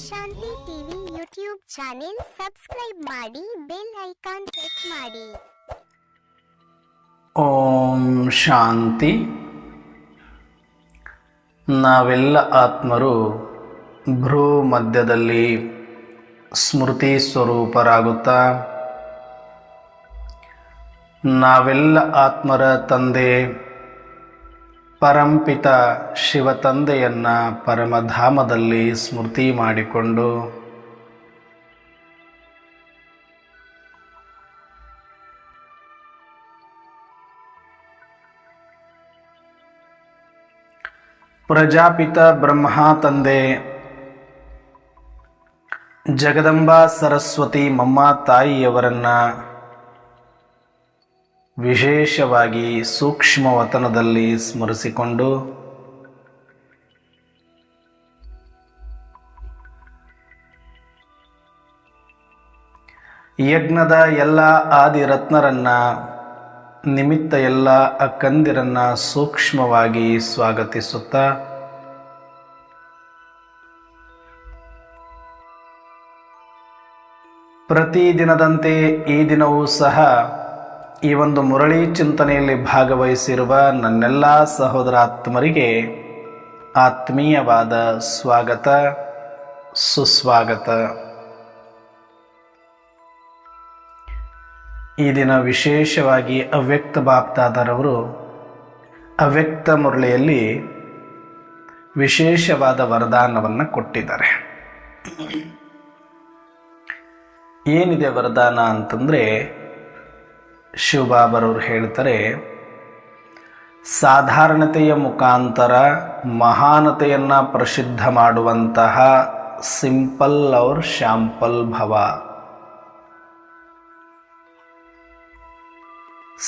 ಶಾಂತಿ TV YouTube channel subscribe ಮಾಡಿ, bell icon press ಮಾಡಿ. ಓಂ ಶಾಂತಿ. ನಾವೆಲ್ಲ ಆತ್ಮರು ಭ್ರೂ ಮಧ್ಯದಲ್ಲಿ ಸ್ಮೃತಿ ಸ್ವರೂಪರಾಗುತ್ತಾ ನಾವೆಲ್ಲ ಆತ್ಮರ ತಂದೆ ಪರಂಪಿತ ಶಿವ ತಂದೆಯನ್ನು ಪರಮಧಾಮದಲ್ಲಿ ಸ್ಮೃತಿ ಮಾಡಿಕೊಂಡು ಪ್ರಜಾಪಿತ ಬ್ರಹ್ಮ ತಂದೆ ಜಗದಂಬಾ ಸರಸ್ವತಿ ಮಮ್ಮ ತಾಯಿಯವರನ್ನು ವಿಶೇಷವಾಗಿ ಸೂಕ್ಷ್ಮವತನದಲ್ಲಿ ಸ್ಮರಿಸಿಕೊಂಡು ಯಜ್ಞದ ಎಲ್ಲ ಆದಿರತ್ನರನ್ನ ನಿಮಿತ್ತ ಎಲ್ಲ ಅಕ್ಕಂದಿರನ್ನ ಸೂಕ್ಷ್ಮವಾಗಿ ಸ್ವಾಗತಿಸುತ್ತಾ ಪ್ರತಿದಿನದಂತೆ ಈ ದಿನವೂ ಸಹ ಈ ಒಂದು ಮುರಳಿ ಚಿಂತನೆಯಲ್ಲಿ ಭಾಗವಹಿಸಿರುವ ನನ್ನೆಲ್ಲ ಸಹೋದರಾತ್ಮರಿಗೆ ಆತ್ಮೀಯವಾದ ಸ್ವಾಗತ, ಸುಸ್ವಾಗತ. ಈ ದಿನ ವಿಶೇಷವಾಗಿ ಅವ್ಯಕ್ತ ಬಾಪ್ದಾದರವರು ಅವ್ಯಕ್ತ ಮುರಳಿಯಲ್ಲಿ ವಿಶೇಷವಾದ ವರದಾನವನ್ನು ಕೊಟ್ಟಿದ್ದಾರೆ. ಏನಿದೆ ವರದಾನ ಅಂತಂದರೆ, ಶಿವಬಾಬರವರು ಹೇಳ್ತಾರೆ, ಸಾಧಾರಣತೆಯ ಮುಖಾಂತರ ಮಹಾನತೆಯನ್ನು ಪ್ರಸಿದ್ಧ ಮಾಡುವಂತಹ ಸಿಂಪಲ್ ಔರ್ ಶಾಂಪಲ್ ಭವ.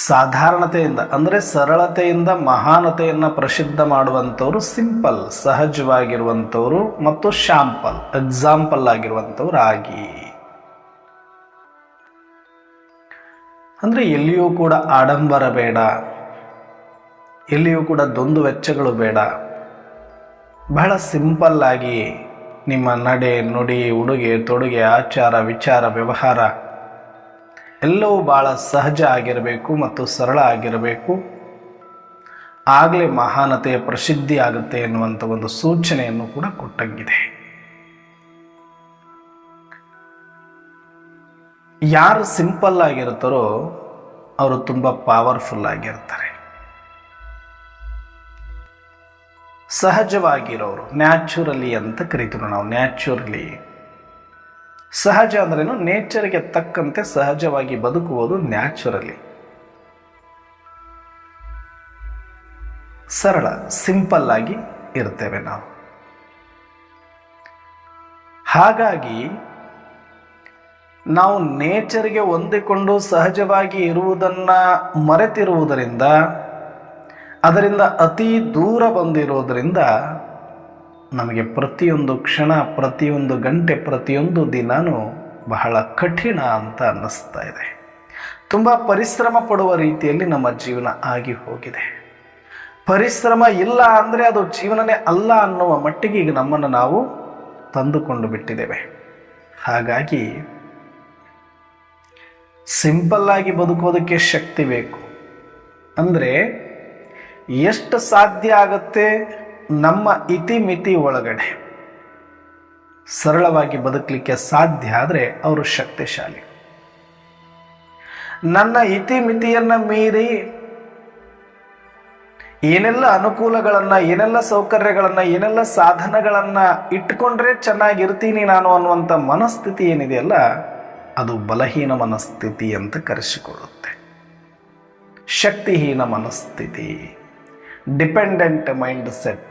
ಸಾಧಾರಣತೆಯಿಂದ ಅಂದರೆ ಸರಳತೆಯಿಂದ ಮಹಾನತೆಯನ್ನು ಪ್ರಸಿದ್ಧ ಮಾಡುವಂಥವ್ರು ಸಿಂಪಲ್, ಸಹಜವಾಗಿರುವಂಥವ್ರು, ಮತ್ತು ಶಾಂಪಲ್, ಎಕ್ಸಾಂಪಲ್ ಆಗಿರುವಂಥವ್ರು ಆಗಿ. ಅಂದರೆ ಎಲ್ಲಿಯೂ ಕೂಡ ಆಡಂಬರ ಬೇಡ, ಎಲ್ಲಿಯೂ ಕೂಡ ದ್ವಂದ್ವ ವೆಚ್ಚಗಳು ಬೇಡ. ಬಹಳ ಸಿಂಪಲ್ ಆಗಿ ನಿಮ್ಮ ನಡೆ, ನುಡಿ, ಉಡುಗೆ ತೊಡುಗೆ, ಆಚಾರ ವಿಚಾರ ವ್ಯವಹಾರ ಎಲ್ಲವೂ ಭಾಳ ಸಹಜ ಆಗಿರಬೇಕು ಮತ್ತು ಸರಳ ಆಗಿರಬೇಕು. ಆಗಲೇ ಮಹಾನತೆಯ ಪ್ರಸಿದ್ಧಿ ಆಗುತ್ತೆ ಎನ್ನುವಂಥ ಒಂದು ಸೂಚನೆಯನ್ನು ಕೂಡ ಕೊಟ್ಟಂಗಿದೆ. ಯಾರು ಸಿಂಪಲ್ ಆಗಿರ್ತಾರೋ ಅವರು ತುಂಬ ಪವರ್ಫುಲ್ ಆಗಿರ್ತಾರೆ. ಸಹಜವಾಗಿರೋರು, ನ್ಯಾಚುರಲಿ ಅಂತ ಕರಿತೀವಿ ನಾವು. ನ್ಯಾಚುರಲಿ ಸಹಜ ಅಂದ್ರೇನು? ನೇಚರ್ಗೆ ತಕ್ಕಂತೆ ಸಹಜವಾಗಿ ಬದುಕುವುದು ನ್ಯಾಚುರಲಿ. ಸರಳ, ಸಿಂಪಲ್ ಆಗಿ ಇರ್ತೇವೆ ನಾವು. ಹಾಗಾಗಿ ನಾವು ನೇಚರ್ಗೆ ಹೊಂದಿಕೊಂಡು ಸಹಜವಾಗಿ ಇರುವುದನ್ನು ಮರೆತಿರುವುದರಿಂದ, ಅದರಿಂದ ಅತಿ ದೂರ ಬಂದಿರೋದರಿಂದ ನಮಗೆ ಪ್ರತಿಯೊಂದು ಕ್ಷಣ, ಪ್ರತಿಯೊಂದು ಗಂಟೆ, ಪ್ರತಿಯೊಂದು ದಿನವೂ ಬಹಳ ಕಠಿಣ ಅಂತ ಅನ್ನಿಸ್ತಾ ಇದೆ. ತುಂಬ ಪರಿಶ್ರಮ ಪಡುವ ರೀತಿಯಲ್ಲಿ ನಮ್ಮ ಜೀವನ ಆಗಿ ಹೋಗಿದೆ. ಪರಿಶ್ರಮ ಇಲ್ಲ ಅಂದರೆ ಅದು ಜೀವನನೇ ಅಲ್ಲ ಅನ್ನುವ ಮಟ್ಟಿಗೆ ಈಗ ನಮ್ಮನ್ನು ನಾವು ತಂದುಕೊಂಡು ಬಿಟ್ಟಿದ್ದೇವೆ. ಹಾಗಾಗಿ ಸಿಂಪಲ್ ಆಗಿ ಬದುಕೋದಕ್ಕೆ ಶಕ್ತಿ ಬೇಕು. ಅಂದರೆ ಎಷ್ಟು ಸಾಧ್ಯ ಆಗುತ್ತೆ ನಮ್ಮ ಇತಿಮಿತಿ ಒಳಗಡೆ ಸರಳವಾಗಿ ಬದುಕಲಿಕ್ಕೆ ಸಾಧ್ಯ ಆದರೆ ಅವರು ಶಕ್ತಿಶಾಲಿ. ನನ್ನ ಇತಿಮಿತಿಯನ್ನು ಮೀರಿ ಏನೆಲ್ಲ ಅನುಕೂಲಗಳನ್ನು, ಏನೆಲ್ಲ ಸೌಕರ್ಯಗಳನ್ನು, ಏನೆಲ್ಲ ಸಾಧನಗಳನ್ನು ಇಟ್ಕೊಂಡ್ರೆ ಚೆನ್ನಾಗಿರ್ತೀನಿ ನಾನು ಅನ್ನುವಂಥ ಮನಸ್ಥಿತಿ ಏನಿದೆಯಲ್ಲ, ಅದು ಬಲಹೀನ ಮನಸ್ಥಿತಿ ಅಂತ ಕರೆಸಿಕೊಳ್ಳುತ್ತೆ. ಶಕ್ತಿಹೀನ ಮನಸ್ಥಿತಿ, ಡಿಪೆಂಡೆಂಟ್ ಮೈಂಡ್ ಸೆಟ್.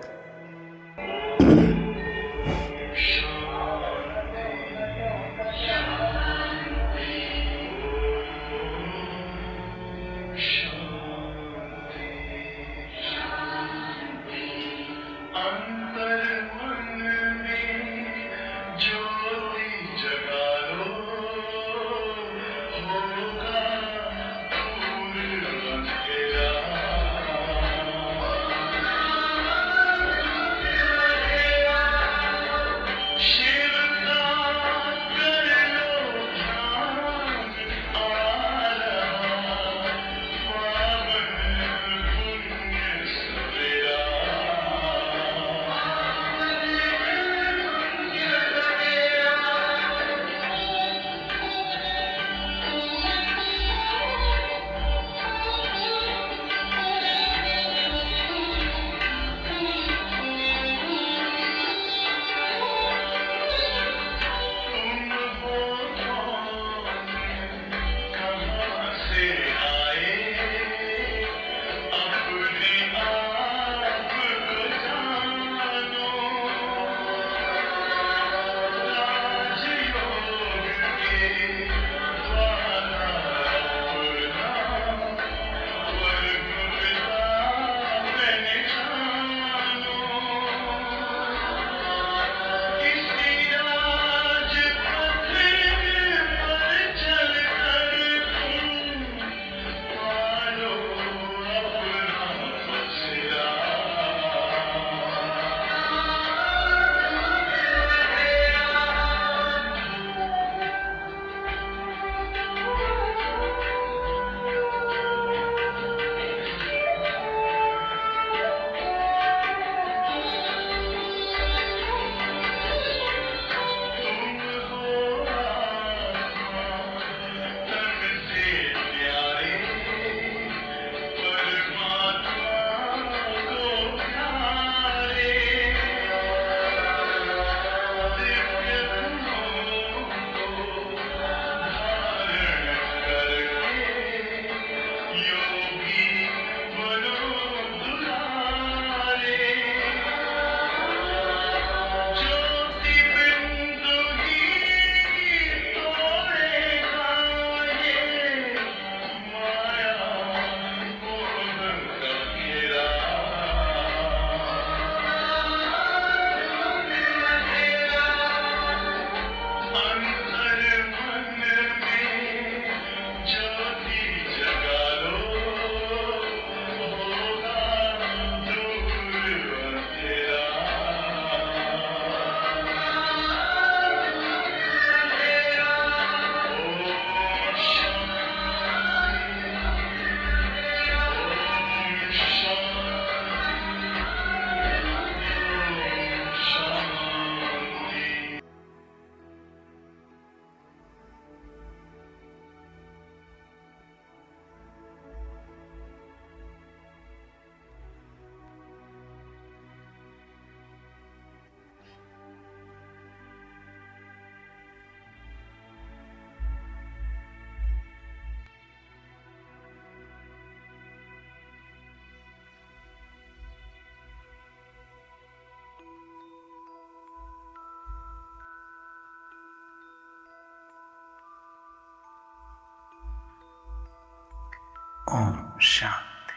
ಓಂ ಶಾಂತಿ.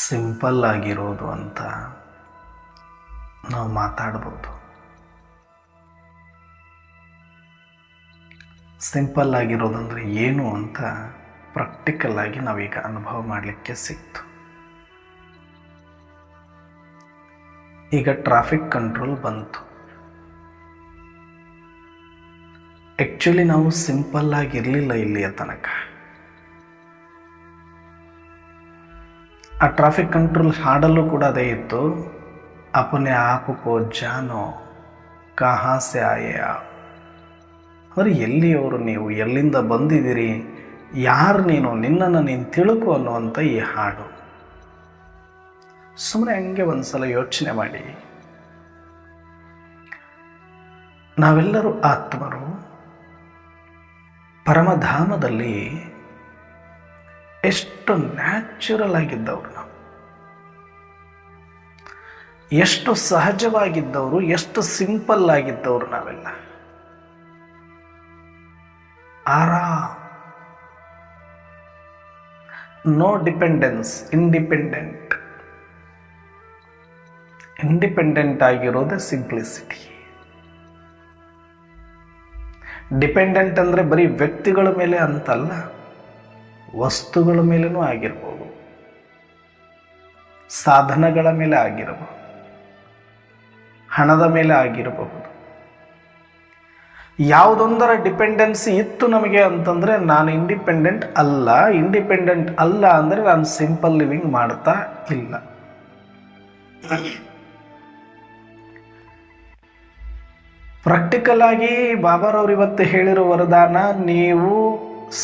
ಸಿಂಪಲ್ ಆಗಿರೋದು ಅಂತ ನಾವು ಮಾತಾಡ್ಬೋದು. ಸಿಂಪಲ್ ಆಗಿರೋದಂದ್ರೆ ಏನು ಅಂತ ಪ್ರಾಕ್ಟಿಕಲ್ ಆಗಿ ನಾವೀಗ ಅನುಭವ ಮಾಡಲಿಕ್ಕೆ ಸಿಕ್ತು. ಈಗ ಟ್ರಾಫಿಕ್ ಕಂಟ್ರೋಲ್ ಬಂತು. ಆ್ಯಕ್ಚುಲಿ ನಾವು ಸಿಂಪಲ್ ಆಗಿರಲಿಲ್ಲ ಇಲ್ಲಿಯ ತನಕ. ಆ ಟ್ರಾಫಿಕ್ ಕಂಟ್ರೋಲ್ ಹಾಡಲ್ಲೂ ಕೂಡ ಅದೇ ಇತ್ತು, ಅಪನೆ ಆಪಕೋ ಜಾನೋ ಕಹಾ ಸೆ ಆಯೆ ಆಪ್. ಅಂದರೆ ಎಲ್ಲಿಯವರು ನೀವು, ಎಲ್ಲಿಂದ ಬಂದಿದ್ದೀರಿ, ಯಾರು ನೀನು, ನಿನ್ನನ್ನು ನೀನು ತಿಳ್ಕೊ ಅನ್ನುವಂಥ ಈ ಹಾಡು. ಸುಮ್ಮನೆ ಹಂಗೆ ಒಂದ್ಸಲ ಯೋಚನೆ ಮಾಡಿ. ನಾವೆಲ್ಲರೂ ಆತ್ಮರು. ಪರಮಧಾಮದಲ್ಲಿ ಎಷ್ಟು ನ್ಯಾಚುರಲ್ ಆಗಿದ್ದವರು ನಾವು, ಎಷ್ಟು ಸಹಜವಾಗಿದ್ದವರು, ಎಷ್ಟು ಸಿಂಪಲ್ ಆಗಿದ್ದವರು ನಾವೆಲ್ಲ. ಆರಾಮ್, ನೋ ಡಿಪೆಂಡೆನ್ಸ್, ಇಂಡಿಪೆಂಡೆಂಟ್. ಇಂಡಿಪೆಂಡೆಂಟ್ ಆಗಿರೋದೇ ಸಿಂಪ್ಲಿಸಿಟಿ. ಡಿಪೆಂಡೆಂಟ್ ಅಂದರೆ ಬರೀ ವ್ಯಕ್ತಿಗಳ ಮೇಲೆ ಅಂತಲ್ಲ, ವಸ್ತುಗಳ ಮೇಲೇನೂ ಆಗಿರ್ಬೋದು, ಸಾಧನಗಳ ಮೇಲೆ ಆಗಿರಬಹುದು, ಹಣದ ಮೇಲೆ ಆಗಿರಬಹುದು. ಯಾವುದೊಂದರ ಡಿಪೆಂಡೆನ್ಸಿ ಇತ್ತು ನಮಗೆ ಅಂತಂದರೆ ನಾನು ಇಂಡಿಪೆಂಡೆಂಟ್ ಅಲ್ಲ. ಇಂಡಿಪೆಂಡೆಂಟ್ ಅಲ್ಲ ಅಂದರೆ ನಾನು ಸಿಂಪಲ್ ಲಿವಿಂಗ್ ಮಾಡ್ತಾ ಇಲ್ಲ. ಪ್ರಾಕ್ಟಿಕಲ್ ಆಗಿ ಬಾಬಾರವರು ಇವತ್ತು ಹೇಳಿರೋ ವರದಾನ, ನೀವು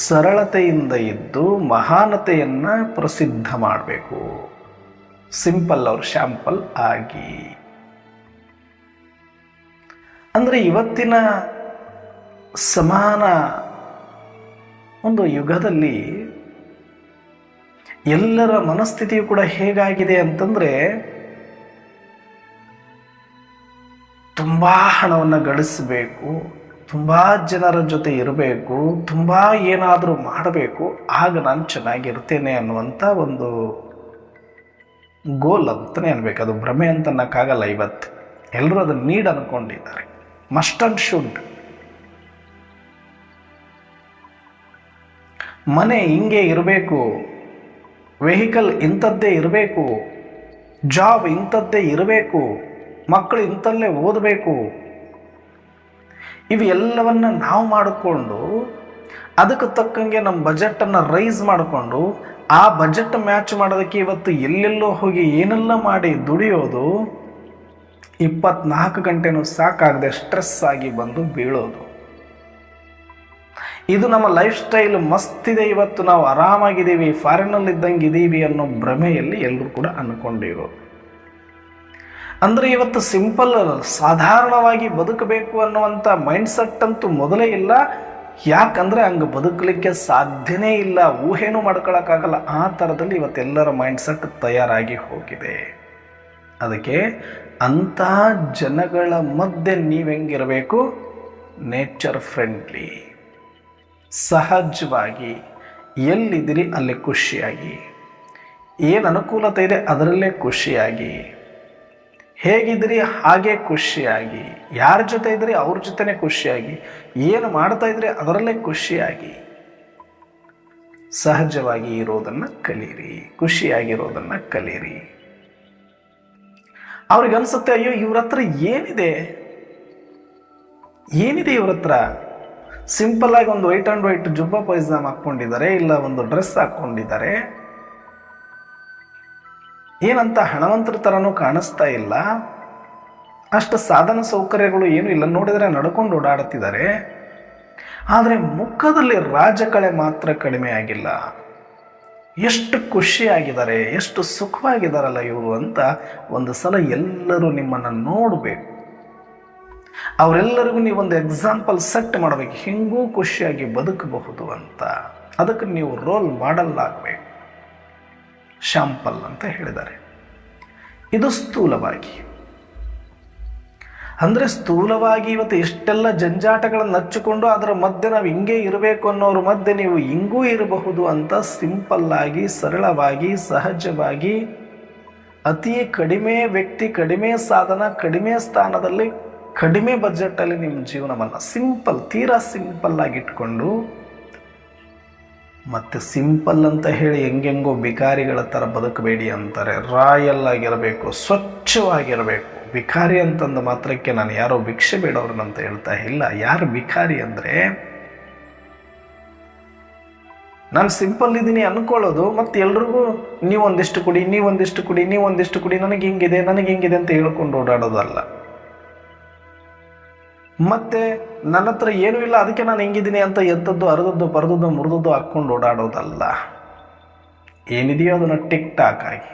ಸರಳತೆಯಿಂದ ಇದ್ದು ಮಹಾನತೆಯನ್ನು ಪ್ರಸಿದ್ಧ ಮಾಡಬೇಕು. ಸಿಂಪಲ್ ಅವ್ರ ಶಾಂಪಲ್ ಆಗಿ. ಅಂದರೆ ಇವತ್ತಿನ ಸಮಾನ ಒಂದು ಯುಗದಲ್ಲಿ ಎಲ್ಲರ ಮನಸ್ಥಿತಿಯು ಕೂಡ ಹೇಗಾಗಿದೆ ಅಂತಂದರೆ, ತುಂಬ ಹಣವನ್ನು ಗಳಿಸಬೇಕು, ತುಂಬ ಜನರ ಜೊತೆ ಇರಬೇಕು, ತುಂಬ ಏನಾದರೂ ಮಾಡಬೇಕು, ಆಗ ನಾನು ಚೆನ್ನಾಗಿರ್ತೇನೆ ಅನ್ನುವಂಥ ಒಂದು ಗೋಲ್ ಅಂತಲೇ ಅನ್ಬೇಕು. ಅದು ಭ್ರಮೆ ಅಂತ ಅನ್ನೋಕ್ಕಾಗಲ್ಲ. ಇವತ್ತು ಎಲ್ಲರೂ ಅದನ್ನು ನೀಡ್ ಅಂದ್ಕೊಂಡಿದ್ದಾರೆ. Must and should. ಮನೆ ಹಿಂಗೆ ಇರಬೇಕು, ವೆಹಿಕಲ್ ಇಂಥದ್ದೇ ಇರಬೇಕು, ಜಾಬ್ ಇಂಥದ್ದೇ ಇರಬೇಕು, ಮಕ್ಕಳು ಇಂಥಲ್ಲೇ ಓದಬೇಕು. ಇವು ಎಲ್ಲವನ್ನ ನಾವು ಮಾಡಿಕೊಂಡು ಅದಕ್ಕೆ ತಕ್ಕಂಗೆ ನಮ್ಮ ಬಜೆಟನ್ನು ರೈಸ್ ಮಾಡಿಕೊಂಡು ಆ ಬಜೆಟ್ ಮ್ಯಾಚ್ ಮಾಡೋದಕ್ಕೆ ಇವತ್ತು ಎಲ್ಲೆಲ್ಲೋ ಹೋಗಿ ಏನೆಲ್ಲ ಮಾಡಿ ದುಡಿಯೋದು, 24 ಗಂಟೆನೂ ಸಾಕಾಗದೆ ಸ್ಟ್ರೆಸ್ ಆಗಿ ಬಂದು ಬೀಳೋದು. ಇದು ನಮ್ಮ ಲೈಫ್ ಸ್ಟೈಲ್ ಮಸ್ತಿದೆ, ಇವತ್ತು ನಾವು ಆರಾಮಾಗಿದ್ದೀವಿ, ಫಾರಿನಲ್ಲಿ ಇದ್ದಂಗೆ ಇದ್ದೀವಿ ಅನ್ನೋ ಭ್ರಮೆಯಲ್ಲಿ ಎಲ್ಲರೂ ಕೂಡ ಅಂದ್ಕೊಂಡಿರೋದು. ಅಂದರೆ ಇವತ್ತು ಸಿಂಪಲ್, ಸಾಧಾರಣವಾಗಿ ಬದುಕಬೇಕು ಅನ್ನುವಂಥ ಮೈಂಡ್ಸೆಟ್ ಅಂತೂ ಮೊದಲೇ ಇಲ್ಲ. ಯಾಕಂದರೆ ಹಂಗೆ ಬದುಕಲಿಕ್ಕೆ ಸಾಧ್ಯನೇ ಇಲ್ಲ, ಊಹೆನೂ ಮಾಡ್ಕೊಳಕ್ಕಾಗಲ್ಲ. ಆ ಥರದಲ್ಲಿ ಇವತ್ತೆಲ್ಲರ ಮೈಂಡ್ಸೆಟ್ ತಯಾರಾಗಿ ಹೋಗಿದೆ. ಅದಕ್ಕೆ ಅಂಥ ಜನಗಳ ಮಧ್ಯೆ ನೀವು ಹೆಂಗಿರಬೇಕು? ನೇಚರ್ ಫ್ರೆಂಡ್ಲಿ, ಸಹಜವಾಗಿ, ಎಲ್ಲಿದ್ದೀರಿ ಅಲ್ಲಿ ಖುಷಿಯಾಗಿ, ಏನು ಅನುಕೂಲತೆ ಇದೆ ಅದರಲ್ಲೇ ಖುಷಿಯಾಗಿ, ಹೇಗಿದ್ರಿ ಹಾಗೆ ಖುಷಿಯಾಗಿ, ಯಾರ ಜೊತೆ ಇದ್ರಿ ಅವ್ರ ಜೊತೆನೇ ಖುಷಿಯಾಗಿ, ಏನು ಮಾಡ್ತಾ ಇದ್ರಿ ಅದರಲ್ಲೇ ಖುಷಿಯಾಗಿ, ಸಹಜವಾಗಿ ಇರೋದನ್ನು ಕಲೀರಿ, ಖುಷಿಯಾಗಿರೋದನ್ನು ಕಲೀರಿ. ಅವ್ರಿಗನ್ಸುತ್ತೆ, ಅಯ್ಯೋ ಇವ್ರ ಹತ್ರ ಏನಿದೆ ಇವ್ರ ಹತ್ರ. ಸಿಂಪಲ್ ಆಗಿ ಒಂದು ವೈಟ್ ಆ್ಯಂಡ್ ವೈಟ್ ಜುಬ್ಬಾ ಪೈಜಾಮ್ ಹಾಕ್ಕೊಂಡಿದ್ದಾರೆ, ಇಲ್ಲ ಒಂದು ಡ್ರೆಸ್ ಹಾಕ್ಕೊಂಡಿದ್ದಾರೆ, ಏನಂತ ಹಣವಂತರ ಥರನೂ ಕಾಣಿಸ್ತಾ ಇಲ್ಲ, ಅಷ್ಟು ಸಾಧನ ಸೌಕರ್ಯಗಳು ಏನೂ ಇಲ್ಲ, ನೋಡಿದರೆ ನಡ್ಕೊಂಡು ಓಡಾಡುತ್ತಿದ್ದಾರೆ. ಆದರೆ ಮುಖದಲ್ಲಿ ರಾಜಕಳೆ ಮಾತ್ರ ಕಡಿಮೆ ಆಗಿಲ್ಲ. ಎಷ್ಟು ಖುಷಿಯಾಗಿದ್ದಾರೆ, ಎಷ್ಟು ಸುಖವಾಗಿದ್ದಾರಲ್ಲ ಇವರು ಅಂತ ಒಂದು ಸಲ ಎಲ್ಲರೂ ನಿಮ್ಮನ್ನು ನೋಡಬೇಕು. ಅವರೆಲ್ಲರಿಗೂ ನೀವೊಂದು ಎಕ್ಸಾಂಪಲ್ ಸೆಟ್ ಮಾಡಬೇಕು, ಹಿಂಗೂ ಖುಷಿಯಾಗಿ ಬದುಕಬಹುದು ಅಂತ. ಅದಕ್ಕೆ ನೀವು ರೋಲ್ ಮಾಡೆಲ್ ಆಗಬೇಕು. ಶಾಂಪಲ್ ಅಂತ ಹೇಳಿದ್ದಾರೆ. ಇದು ಸ್ಥೂಲವಾಗಿ. ಅಂದರೆ ಸ್ಥೂಲವಾಗಿ ಇವತ್ತು ಎಷ್ಟೆಲ್ಲ ಜಂಜಾಟಗಳನ್ನು ಹಚ್ಚಿಕೊಂಡು ಅದರ ಮಧ್ಯೆ ನಾವು ಹಿಂಗೆ ಇರಬೇಕು ಅನ್ನೋರ ಮಧ್ಯೆ ನೀವು ಹಿಂಗೂ ಇರಬಹುದು ಅಂತ ಸಿಂಪಲ್ಲಾಗಿ, ಸರಳವಾಗಿ, ಸಹಜವಾಗಿ, ಅತಿ ಕಡಿಮೆ ವ್ಯಕ್ತಿ, ಕಡಿಮೆ ಸಾಧನ, ಕಡಿಮೆ ಸ್ಥಾನದಲ್ಲಿ, ಕಡಿಮೆ ಬಜೆಟಲ್ಲಿ ನಿಮ್ಮ ಜೀವನವನ್ನು ಸಿಂಪಲ್, ತೀರಾ ಸಿಂಪಲ್ಲಾಗಿ ಇಟ್ಕೊಂಡು, ಮತ್ತು ಸಿಂಪಲ್ ಅಂತ ಹೇಳಿ ಹೆಂಗೆಂಗೋ ಬಿಕಾರಿಗಳ ಥರ ಬದುಕಬೇಡಿ ಅಂತಾರೆ. ರಾಯಲ್ ಆಗಿರಬೇಕು, ಸ್ವಚ್ಛವಾಗಿರಬೇಕು. ಬಿಕಾರಿ ಅಂತಂದ ಮಾತ್ರಕ್ಕೆ ನಾನು ಯಾರೋ ಭಿಕ್ಷೆ ಬೇಡವ್ರನ್ನಂತ ಹೇಳ್ತಾ ಇಲ್ಲ. ಯಾರು ಬಿಕಾರಿ ಅಂದರೆ ನಾನು ಸಿಂಪಲ್ ಇದ್ದೀನಿ ಅಂದ್ಕೊಳ್ಳೋದು, ಮತ್ತು ಎಲ್ರಿಗೂ ನೀವೊಂದಿಷ್ಟು ಕೊಡಿ, ನೀವೊಂದಿಷ್ಟು ಕೊಡಿ, ನೀವೊಂದಿಷ್ಟು ಕೊಡಿ, ನನಗೆ ಹಿಂಗಿದೆ, ನನಗೆ ಹಿಂಗಿದೆ ಅಂತ ಹೇಳ್ಕೊಂಡು ಓಡಾಡೋದಲ್ಲ. ಮತ್ತೆ ನನ್ನ ಹತ್ರ ಏನೂ ಇಲ್ಲ ಅದಕ್ಕೆ ನಾನು ಹೆಂಗಿದ್ದೀನಿ ಅಂತ ಎಂಥದ್ದು ಅರ್ಧದ್ದು ಪರದದ್ದು ಮುರಿದದ್ದು ಹಾಕ್ಕೊಂಡು ಓಡಾಡೋದಲ್ಲ. ಏನಿದೆಯೋ ಅದನ್ನು ಟಿಕ್ ಟಾಕ್ ಆಗಿ,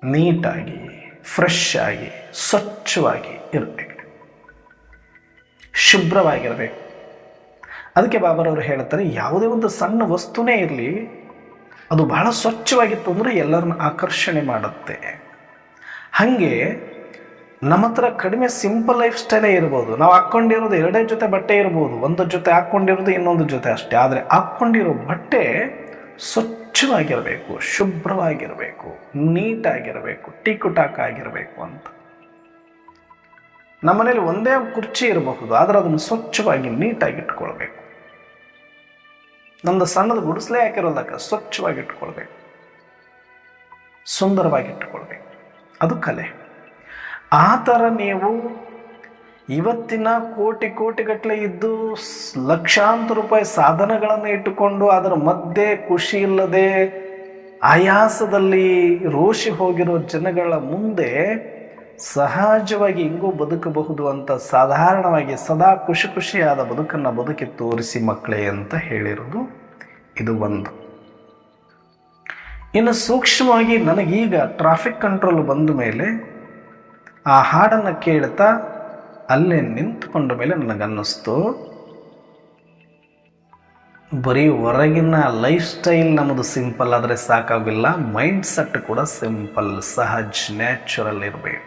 ನೀಟಾಗಿ, ಫ್ರೆಶ್ ಆಗಿ, ಸ್ವಚ್ಛವಾಗಿ ಇರಬೇಕು, ಶುಭ್ರವಾಗಿರಬೇಕು. ಅದಕ್ಕೆ ಬಾಬಾರವರು ಹೇಳ್ತಾರೆ, ಯಾವುದೇ ಒಂದು ಸಣ್ಣ ವಸ್ತುನೇ ಇರಲಿ, ಅದು ಬಹಳ ಸ್ವಚ್ಛವಾಗಿತ್ತು ಅಂದರೆ ಎಲ್ಲರನ್ನ ಆಕರ್ಷಣೆ ಮಾಡುತ್ತೆ. ಹಾಗೆ ನಮ್ಮ ಹತ್ರ ಕಡಿಮೆ ಸಿಂಪಲ್ ಲೈಫ್ ಸ್ಟೈಲೇ ಇರ್ಬೋದು. ನಾವು ಹಾಕ್ಕೊಂಡಿರೋದು 2 ಜೊತೆ ಬಟ್ಟೆ ಇರ್ಬೋದು, ಒಂದು ಜೊತೆ ಹಾಕ್ಕೊಂಡಿರೋದು ಇನ್ನೊಂದು ಜೊತೆ ಅಷ್ಟೇ. ಆದರೆ ಹಾಕ್ಕೊಂಡಿರೋ ಬಟ್ಟೆ ಸ್ವಚ್ಛವಾಗಿರಬೇಕು, ಶುಭ್ರವಾಗಿರಬೇಕು, ನೀಟಾಗಿರಬೇಕು, ಟಿಕುಟಾಕ್ ಆಗಿರಬೇಕು ಅಂತ. ನಮ್ಮನೇಲಿ ಒಂದೇ ಕುರ್ಚಿ ಇರಬಹುದು, ಆದರೆ ಅದನ್ನು ಸ್ವಚ್ಛವಾಗಿ ನೀಟಾಗಿ ಇಟ್ಕೊಳ್ಬೇಕು. ನಮ್ಮದು ಸಣ್ಣದು ಗುಡಿಸಲೇ ಹಾಕಿರೋದಕ್ಕೆ ಸ್ವಚ್ಛವಾಗಿ ಇಟ್ಕೊಳ್ಬೇಕು, ಸುಂದರವಾಗಿ ಇಟ್ಕೊಳ್ಬೇಕು. ಅದು ಕಲೆ. ಆ ಥರ ನೀವು ಇವತ್ತಿನ ಕೋಟಿಗಟ್ಟಲೆ ಇದ್ದು ಲಕ್ಷಾಂತರ ರೂಪಾಯಿ ಸಾಧನಗಳನ್ನು ಇಟ್ಟುಕೊಂಡು ಅದರ ಮಧ್ಯೆ ಖುಷಿ ಇಲ್ಲದೆ ಆಯಾಸದಲ್ಲಿ ರೋಷಿ ಹೋಗಿರೋ ಜನಗಳ ಮುಂದೆ ಸಹಜವಾಗಿ ಹಿಂಗೂ ಬದುಕಬಹುದು ಅಂತ ಸಾಧಾರಣವಾಗಿ ಸದಾ ಖುಷಿಯಾದ ಬದುಕನ್ನು ಬದುಕಿ ತೋರಿಸಿ ಮಕ್ಕಳೇ ಅಂತ ಹೇಳಿರೋದು ಇದು ಒಂದು. ಇನ್ನು ಸೂಕ್ಷ್ಮವಾಗಿ ನನಗೀಗ ಟ್ರಾಫಿಕ್ ಕಂಟ್ರೋಲ್ ಬಂದ ಮೇಲೆ ಆ ಹಾಡನ್ನು ಕೇಳ್ತಾ ಅಲ್ಲೇ ನಿಂತುಕೊಂಡ ಮೇಲೆ ನನಗನ್ನಿಸ್ತು, ಬರೀ ಹೊರಗಿನ ಲೈಫ್ ಸ್ಟೈಲ್ ನಮ್ಮದು ಸಿಂಪಲ್ ಆದರೆ ಸಾಕಾಗಿಲ್ಲ, ಮೈಂಡ್ ಸೆಟ್ ಕೂಡ ಸಿಂಪಲ್, ಸಹಜ್, ನ್ಯಾಚುರಲ್ ಇರಬೇಕು.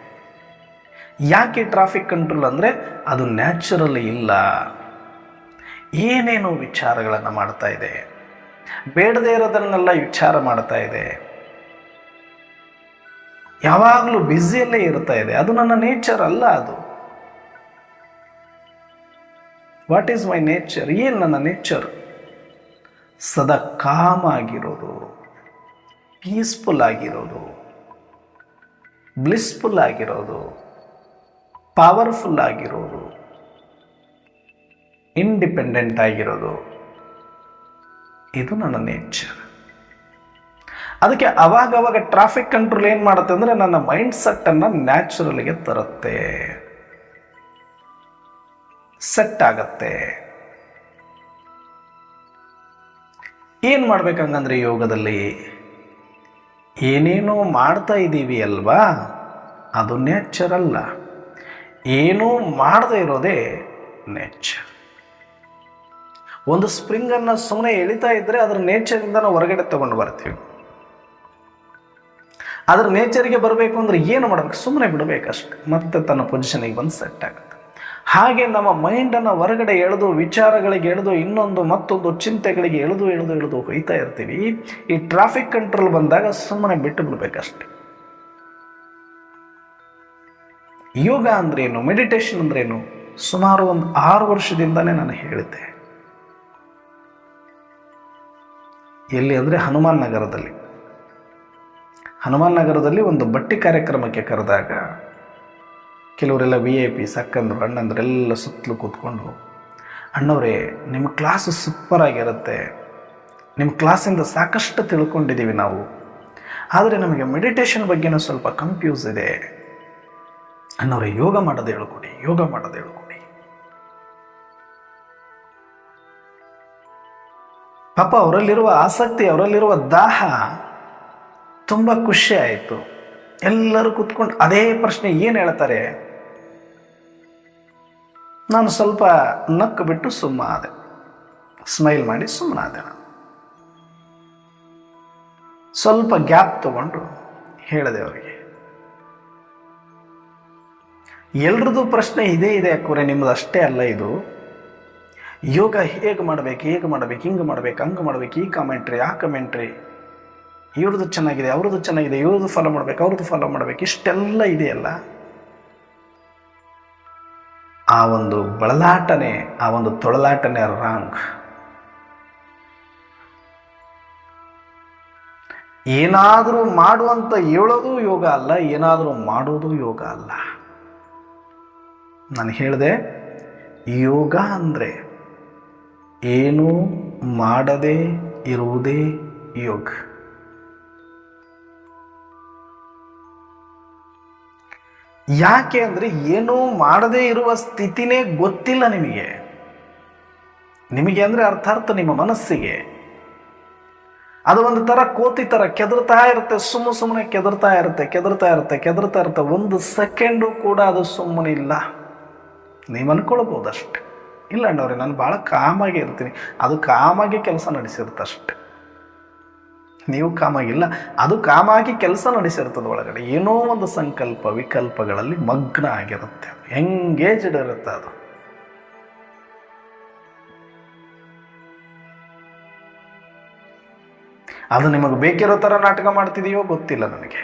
ಯಾಕೆ ಟ್ರಾಫಿಕ್ ಕಂಟ್ರೋಲ್ ಅಂದರೆ ಅದು ನ್ಯಾಚುರಲ್ ಇಲ್ಲ. ಏನೇನೋ ವಿಚಾರಗಳನ್ನು ಮಾಡ್ತಾ ಇದೆ, ಬೇಡದೇ ಇರೋದನ್ನೆಲ್ಲ ವಿಚಾರ ಮಾಡ್ತಾ ಇದೆ, ಯಾವಾಗಲೂ ಬ್ಯುಸಿಯಲ್ಲೇ ಇರ್ತಾ ಇದೆ. ಅದು ನನ್ನ ನೇಚರ್ ಅಲ್ಲ. ಅದು ವಾಟ್ ಈಸ್ ಮೈ ನೇಚರ್? ಏನು ನನ್ನ ನೇಚರ್? ಸದಾ ಕಾಮ್ ಆಗಿರೋದು, ಪೀಸ್ಫುಲ್ ಆಗಿರೋದು, ಬ್ಲಿಸ್ಫುಲ್ ಆಗಿರೋದು, ಪವರ್ಫುಲ್ ಆಗಿರೋದು, ಇಂಡಿಪೆಂಡೆಂಟ್ ಆಗಿರೋದು, ಇದು ನನ್ನ ನೇಚರ್. ಅದಕ್ಕೆ ಅವಾಗವಾಗ ಟ್ರಾಫಿಕ್ ಕಂಟ್ರೋಲ್ ಏನು ಮಾಡುತ್ತೆ ಅಂದರೆ ನನ್ನ ಮೈಂಡ್ ಸೆಟ್ಟನ್ನು ನ್ಯಾಚುರಲ್ಗೆ ತರುತ್ತೆ, ಸೆಟ್ ಆಗತ್ತೆ. ಏನು ಮಾಡ್ಬೇಕಂಗಂದ್ರೆ ಯೋಗದಲ್ಲಿ ಏನೇನೋ ಮಾಡ್ತಾ ಇದ್ದೀವಿ ಅಲ್ವಾ, ಅದು ನೇಚರ್ ಅಲ್ಲ. ಏನೂ ಮಾಡದೇ ಇರೋದೇ ನೇಚರ್. ಒಂದು ಸ್ಪ್ರಿಂಗನ್ನು ಸುಮ್ಮನೆ ಎಳಿತಾ ಇದ್ದರೆ ಅದರ ನೇಚರಿಂದ ನಾವು ಹೊರಗಡೆ ತಗೊಂಡು ಬರ್ತೀವಿ. ಅದರ ನೇಚರ್ಗೆ ಬರಬೇಕು ಅಂದರೆ ಏನು ಮಾಡಬೇಕು? ಸುಮ್ಮನೆ ಬಿಡಬೇಕಷ್ಟೆ, ಮತ್ತೆ ತನ್ನ ಪೊಸಿಷನಿಗೆ ಬಂದು ಸೆಟ್ ಆಗುತ್ತೆ. ಹಾಗೆ ನಮ್ಮ ಮೈಂಡನ್ನು ಹೊರಗಡೆ ಎಳೆದು, ವಿಚಾರಗಳಿಗೆ ಎಳೆದು, ಇನ್ನೊಂದು ಮತ್ತೊಂದು ಚಿಂತೆಗಳಿಗೆ ಎಳೆದು ಹೋಯ್ತಾ ಇರ್ತೀವಿ. ಈ ಟ್ರಾಫಿಕ್ ಕಂಟ್ರೋಲ್ ಬಂದಾಗ ಸುಮ್ಮನೆ ಬಿಟ್ಟು ಬಿಡಬೇಕಷ್ಟೆ. ಯೋಗ ಅಂದ್ರೇನು, ಮೆಡಿಟೇಷನ್ ಅಂದ್ರೇನು, ಸುಮಾರು ಒಂದು 6 ವರ್ಷದಿಂದನೇ ನಾನು ಹೇಳಿದ್ದೆ. ಎಲ್ಲಿ ಅಂದರೆ ಹನುಮಾನ್ ನಗರದಲ್ಲಿ ಒಂದು ಬಟ್ಟಿ ಕಾರ್ಯಕ್ರಮಕ್ಕೆ ಕರೆದಾಗ ಕೆಲವರೆಲ್ಲ VIPs, ಅಕ್ಕಂದರು, ಅಣ್ಣಂದರೆಲ್ಲ ಸುತ್ತಲೂ ಕೂತ್ಕೊಂಡು, ಅಣ್ಣವರೇ ನಿಮ್ಮ ಕ್ಲಾಸು ಸೂಪರ್ ಆಗಿರುತ್ತೆ, ನಿಮ್ಮ ಕ್ಲಾಸಿಂದ ಸಾಕಷ್ಟು ತಿಳ್ಕೊಂಡಿದ್ದೀವಿ ನಾವು, ಆದರೆ ನಮಗೆ ಮೆಡಿಟೇಷನ್ ಬಗ್ಗೆನೂ ಸ್ವಲ್ಪ ಕನ್ಫ್ಯೂಸ್ ಇದೆ, ಅಣ್ಣವರೇ ಯೋಗ ಮಾಡೋದು ಹೇಳ್ಕೊಡಿ. ಪಾಪ ಅವರಲ್ಲಿರುವ ಆಸಕ್ತಿ, ಅವರಲ್ಲಿರುವ ದಾಹ ತುಂಬ ಖುಷಿ ಆಯಿತು. ಎಲ್ಲರೂ ಕೂತ್ಕೊಂಡು ಅದೇ ಪ್ರಶ್ನೆ ಏನು ಹೇಳ್ತಾರೆ. ನಾನು ಸ್ವಲ್ಪ ನಕ್ಕು ಬಿಟ್ಟು ಸುಮ್ಮನಾದೆ, ಸ್ಮೈಲ್ ಮಾಡಿ ಸುಮ್ಮನಾದೆ. ನಾನು ಸ್ವಲ್ಪ ಗ್ಯಾಪ್ ತಗೊಂಡು ಹೇಳಿದೆ ಅವರಿಗೆ, ಎಲ್ರದ್ದು ಪ್ರಶ್ನೆ ಇದೇ ಇದೆ ಅಕ್ಕವ್ರೆ, ನಿಮ್ಮದು ಅಷ್ಟೇ ಅಲ್ಲ ಇದು. ಯೋಗ ಹೇಗೆ ಮಾಡಬೇಕು, ಹಿಂಗೆ ಮಾಡಬೇಕು, ಹಂಗೆ ಮಾಡಬೇಕು, ಈ ಕಮೆಂಟ್ರಿ ಆ ಕಮೆಂಟ್ರಿ, ಇವ್ರದ್ದು ಚೆನ್ನಾಗಿದೆ ಅವ್ರದ್ದು ಚೆನ್ನಾಗಿದೆ, ಇವ್ರದ್ದು ಫಾಲೋ ಮಾಡಬೇಕು ಅವ್ರದ್ದು ಫಾಲೋ ಮಾಡಬೇಕು, ಇಷ್ಟೆಲ್ಲ ಇದೆಯಲ್ಲ. ಆ ಒಂದು ಬಳಲಾಟನೆ, ಆ ಒಂದು ತೊಳಲಾಟನೆ ರಾಂಗ್. ಏನಾದರೂ ಮಾಡುವಂತ ಹೇಳೋದು ಯೋಗ ಅಲ್ಲ, ಏನಾದರೂ ಮಾಡೋದು ಯೋಗ ಅಲ್ಲ. ನಾನು ಹೇಳಿದೆ, ಯೋಗ ಅಂದರೆ ಏನೂ ಮಾಡದೇ ಇರುವುದೇ ಯೋಗ. ಯಾಕೆ ಅಂದರೆ ಏನೂ ಮಾಡದೇ ಇರುವ ಸ್ಥಿತಿನೇ ಗೊತ್ತಿಲ್ಲ ನಿಮಗೆ. ಅಂದರೆ ಅರ್ಥಾರ್ಥ ನಿಮ್ಮ ಮನಸ್ಸಿಗೆ ಅದು ಒಂದು ಥರ ಕೋತಿ ಥರ ಕೆದರ್ತಾ ಇರುತ್ತೆ, ಸುಮ್ಮನೆ ಕೆದರ್ತಾ ಇರುತ್ತೆ. ಒಂದು ಸೆಕೆಂಡು ಕೂಡ ಅದು ಸುಮ್ಮನೆ ಇಲ್ಲ. ನೀವು ಅನ್ಕೊಳ್ಬೋದು ಅಷ್ಟೆ. ಇಲ್ಲ ಅಣ್ಣವ್ರೆ, ನಾನು ಭಾಳ ಕಾಮಾಗಿ ಇರ್ತೀನಿ, ಅದು ಕಾಮಾಗಿ ಕೆಲಸ ನಡೆಸಿರ್ತಷ್ಟೆ. ನೀವು ಕಾಮಾಗಿಲ್ಲ, ಅದು ಕಾಮಾಗಿ ಕೆಲಸ ನಡೆಸಿರ್ತದೆ. ಒಳಗಡೆ ಏನೋ ಒಂದು ಸಂಕಲ್ಪ ವಿಕಲ್ಪಗಳಲ್ಲಿ ಮಗ್ನ ಆಗಿರುತ್ತೆ, ಎಂಗೇಜ್ಡ್ ಇರುತ್ತೆ. ಅದು ನಿಮಗೆ ಬೇಕಿರೋ ಥರ ನಾಟಕ ಮಾಡ್ತಿದೆಯೋ ಗೊತ್ತಿಲ್ಲ ನನಗೆ.